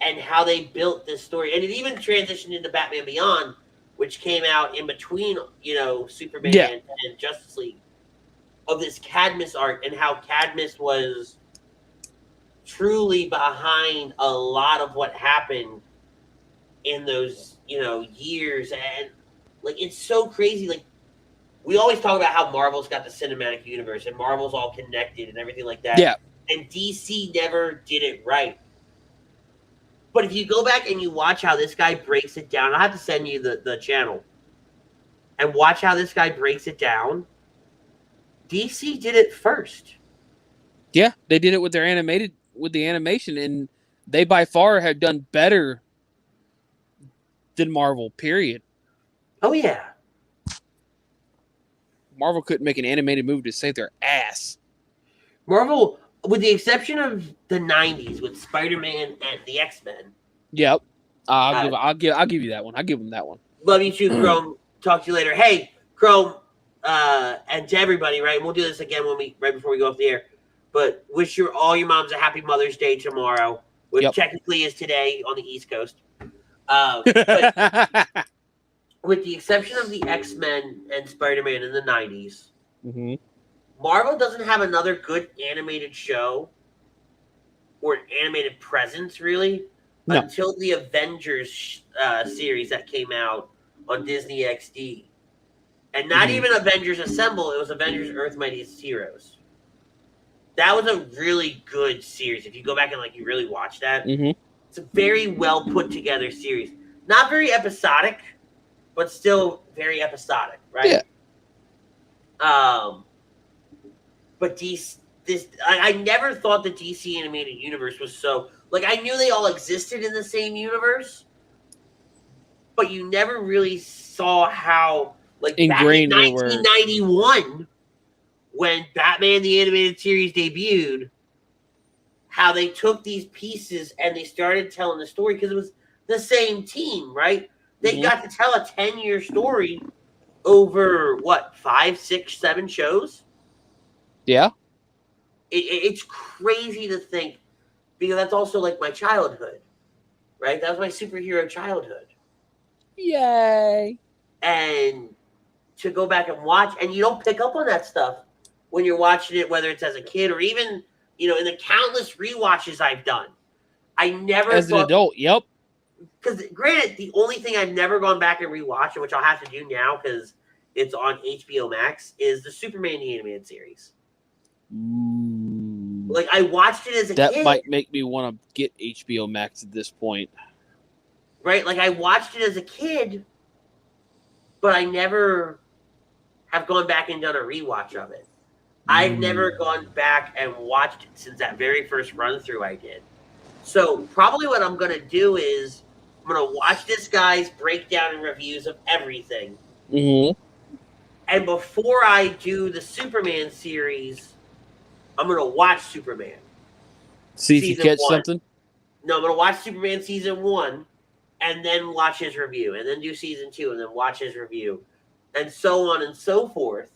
and how they built this story. And it even transitioned into Batman Beyond, which came out in between, Superman and Justice League, of this Cadmus arc and how Cadmus was truly behind a lot of what happened in those, years. And, like, it's so crazy. Like, we always talk about how Marvel's got the cinematic universe and Marvel's all connected and everything like that. Yeah. And DC never did it right. But if you go back and you watch how this guy breaks it down, I'll have to send you the channel. And watch how this guy breaks it down. DC did it first. Yeah, they did it with the animation, and they by far have done better than Marvel, period. Oh, yeah. Marvel couldn't make an animated movie to save their ass. Marvel, with the exception of the 90s with Spider-Man and the X-Men. Yep. I'll give you that one. I'll give them that one. Love you too, Chrome. Talk to you later. Hey, Chrome, and to everybody, right? We'll do this again right before we go off the air. But wish all your moms a happy Mother's Day tomorrow, which technically is today on the East Coast. But with the exception of the X-Men and Spider-Man in the 90s, Marvel doesn't have another good animated show or animated presence, really, No. until the Avengers series that came out on Disney XD. And not even Avengers Assemble, it was Avengers Earth Mightiest Heroes. That was a really good series. If you go back and you really watch that, it's a very well put together series. Not very episodic, but still very episodic, right? Yeah. But I never thought the DC animated universe was so I knew they all existed in the same universe, but you never really saw how ingrained back in 1991 when Batman the Animated Series debuted, how they took these pieces and they started telling the story because it was the same team, right? They got to tell a 10-year story over, 5, 6, 7 shows? Yeah. It's crazy to think, because that's also my childhood, right? That was my superhero childhood. Yay. And to go back and watch, and you don't pick up on that stuff when you're watching it, whether it's as a kid or even, in the countless rewatches I've done. I never as an adult, yep. Because granted, the only thing I've never gone back and rewatched, which I'll have to do now because it's on HBO Max, is the Superman the Animated Series. Ooh. I watched it as a kid. That might make me want to get HBO Max at this point. Right? I watched it as a kid, but I never have gone back and done a rewatch of it. I've never gone back and watched it since that very first run through I did. So probably what I'm going to do is I'm going to watch this guy's breakdown and reviews of everything. And before I do the Superman series, I'm going to watch Superman. See if you catch something? No, I'm going to watch Superman season 1 and then watch his review, and then do season 2 and then watch his review, and so on and so forth,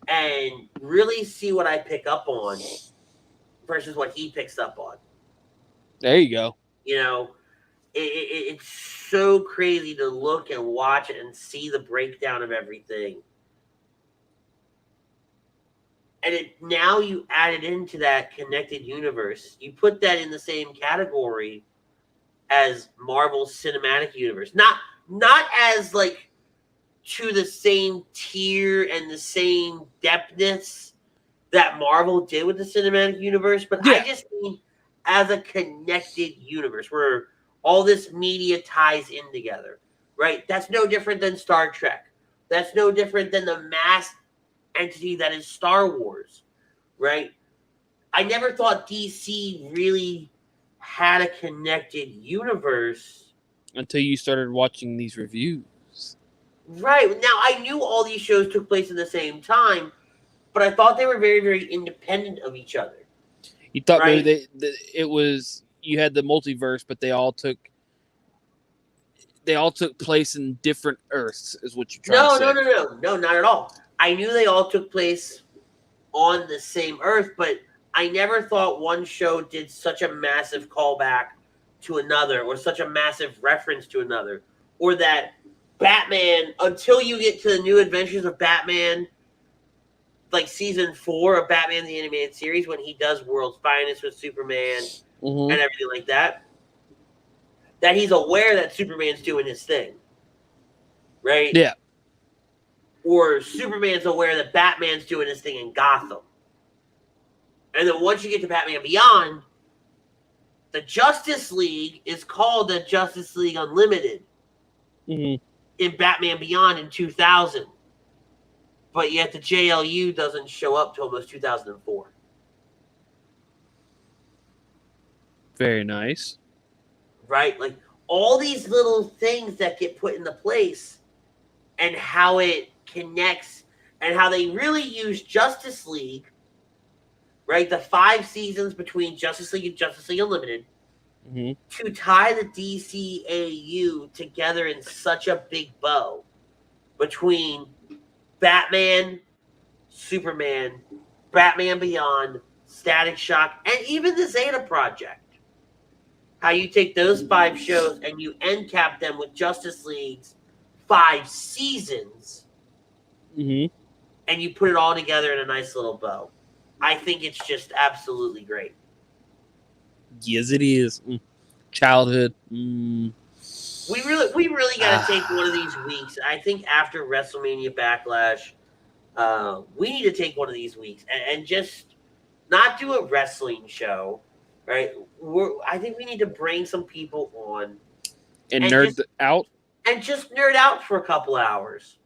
and really see what I pick up on versus what he picks up on. There you go. It's so crazy to look and watch and see the breakdown of everything. And now you add it into that connected universe. You put that in the same category as Marvel's cinematic universe. Not as to the same tier and the same depthness that Marvel did with the cinematic universe, but I just mean as a connected universe where all this media ties in together, right? That's no different than Star Trek. That's no different than the mass entity that is Star Wars, right? I never thought DC really had a connected universe until you started watching these reviews. Right. Now, I knew all these shows took place at the same time, but I thought they were very, very independent of each other. You thought maybe it was you had the multiverse, but they all took place in different Earths, is what you're trying to say. No, not at all. I knew they all took place on the same Earth, but I never thought one show did such a massive callback to another, or such a massive reference to another, or that Batman, until you get to the New Adventures of Batman, season 4 of Batman the Animated Series, when he does World's Finest with Superman and everything like that, that he's aware that Superman's doing his thing. Right? Yeah. Or Superman's aware that Batman's doing his thing in Gotham. And then once you get to Batman Beyond, the Justice League is called the Justice League Unlimited in Batman Beyond in 2000. But yet the JLU doesn't show up till almost 2004. Very nice. Right? All these little things that get put into place and how it connects and how they really use Justice League, right? The 5 seasons between Justice League and Justice League Unlimited to tie the DCAU together in such a big bow between Batman, Superman, Batman Beyond, Static Shock, and even the Zeta Project. How you take those 5 shows and you end cap them with Justice League's 5 seasons, and you put it all together in a nice little bow. I think it's just absolutely great. Yes, it is. childhood. We really got to take one of these weeks. I think after WrestleMania Backlash, we need to take one of these weeks and just not do a wrestling show, right? I think we need to bring some people on and nerd out. And just nerd out for a couple hours.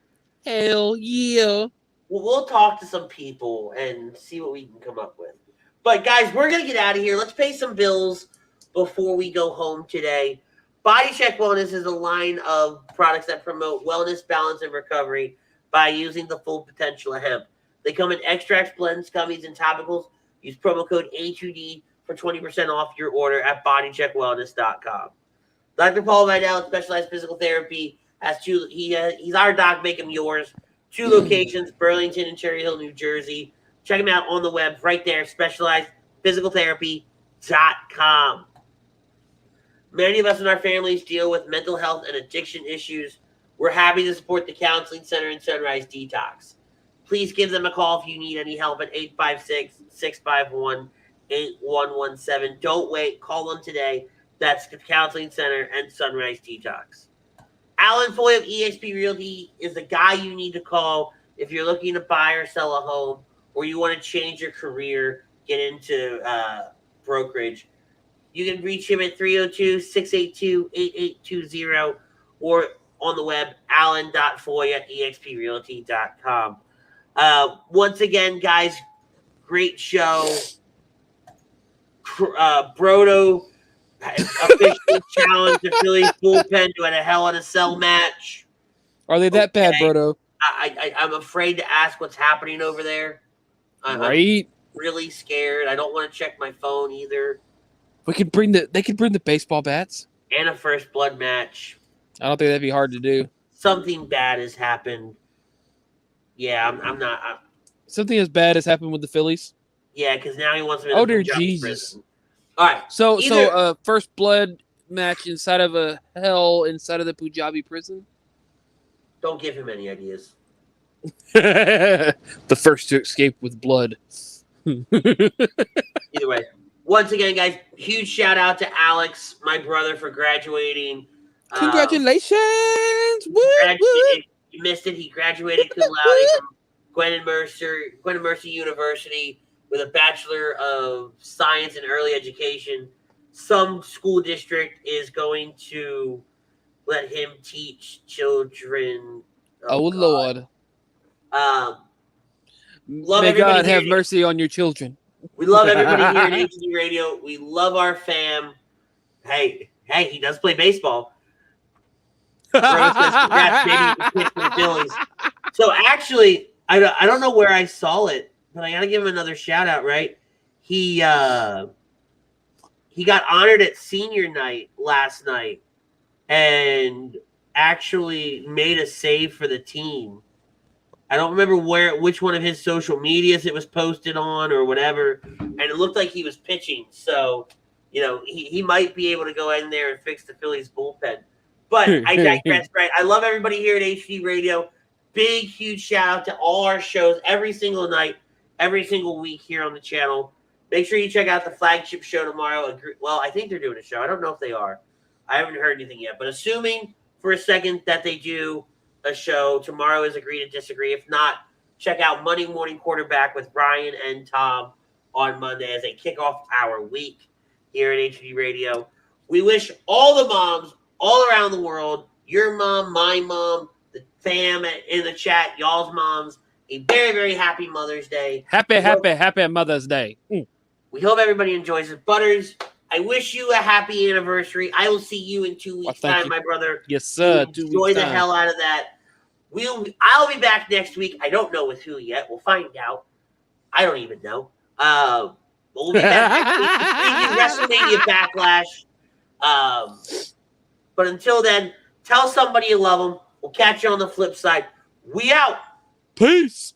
Hell yeah. We'll talk to some people and see what we can come up with. But guys, we're going to get out of here. Let's pay some bills before we go home today. Body Check Wellness is a line of products that promote wellness, balance, and recovery by using the full potential of hemp. They come in extracts, blends, gummies, and topicals. Use promo code A2D for 20% off your order at bodycheckwellness.com. Dr. Paul Vidal, Specialized Physical Therapy, has two. He's our doc, make him yours. 2 locations, Burlington and Cherry Hill, New Jersey. Check him out on the web right there, specializedphysicaltherapy.com. Many of us in our families deal with mental health and addiction issues. We're happy to support the Counseling Center and Sunrise Detox. Please give them a call if you need any help at 856-651-8117. Don't wait. Call them today. That's the Counseling Center and Sunrise Detox. Alan Foy of eXp Realty is the guy you need to call if you're looking to buy or sell a home, or you want to change your career, get into brokerage. You can reach him at 302-682-8820 or on the web, alan.foy@exprealty.com. Once again, guys, great show. Brodo officially challenged the Phillies bullpen to a Hell in a Cell match. Are they that bad, Brodo? I'm afraid to ask what's happening over there. I'm really scared. I don't want to check my phone either. They could bring the baseball bats. And a first blood match. I don't think that'd be hard to do. Something bad has happened. Yeah, I'm not. Something as bad has happened with the Phillies. Yeah, because now he wants me to. Oh dear Jesus! Prison. All right. So first blood match inside of a hell inside of the Punjabi prison. Don't give him any ideas. The first to escape with blood. Either way, once again, guys, huge shout out to Alex, my brother, for graduating. Congratulations! Woo, You missed it. He graduated cum laude from Gwen Mercer University with a Bachelor of Science in Early Education. Some school district is going to let him teach children. Oh Lord. May God have mercy on your children. We love everybody here at HD Radio. We love our fam. Hey, he does play baseball. So actually, I don't know where I saw it, but I gotta give him another shout out. Right, he got honored at senior night last night, and actually made a save for the team. I don't remember which one of his social medias it was posted on or whatever, and it looked like he was pitching. So, he might be able to go in there and fix the Phillies bullpen. But I digress, right? I love everybody here at HD Radio. Big, huge shout out to all our shows every single night, every single week here on the channel. Make sure you check out the flagship show tomorrow. Well, I think they're doing a show. I don't know if they are. I haven't heard anything yet. But assuming for a second that they do a show, tomorrow is Agree to Disagree. If not, check out Monday Morning Quarterback with Brian and Tom on Monday as they kick off our week here at HD Radio. We wish all the moms all around the world, your mom, my mom, the fam in the chat, y'all's moms, a very, very happy Mother's Day. Happy Mother's Day. We hope everybody enjoys it. Butters, I wish you a happy anniversary. I will see you in 2 weeks' time, my brother. Yes, sir. Enjoy the hell out of that. I'll be back next week. I don't know with who yet. We'll find out. I don't even know. But we'll be back next week to preview WrestleMania Backlash. But until then, tell somebody you love them. We'll catch you on the flip side. We out. Peace.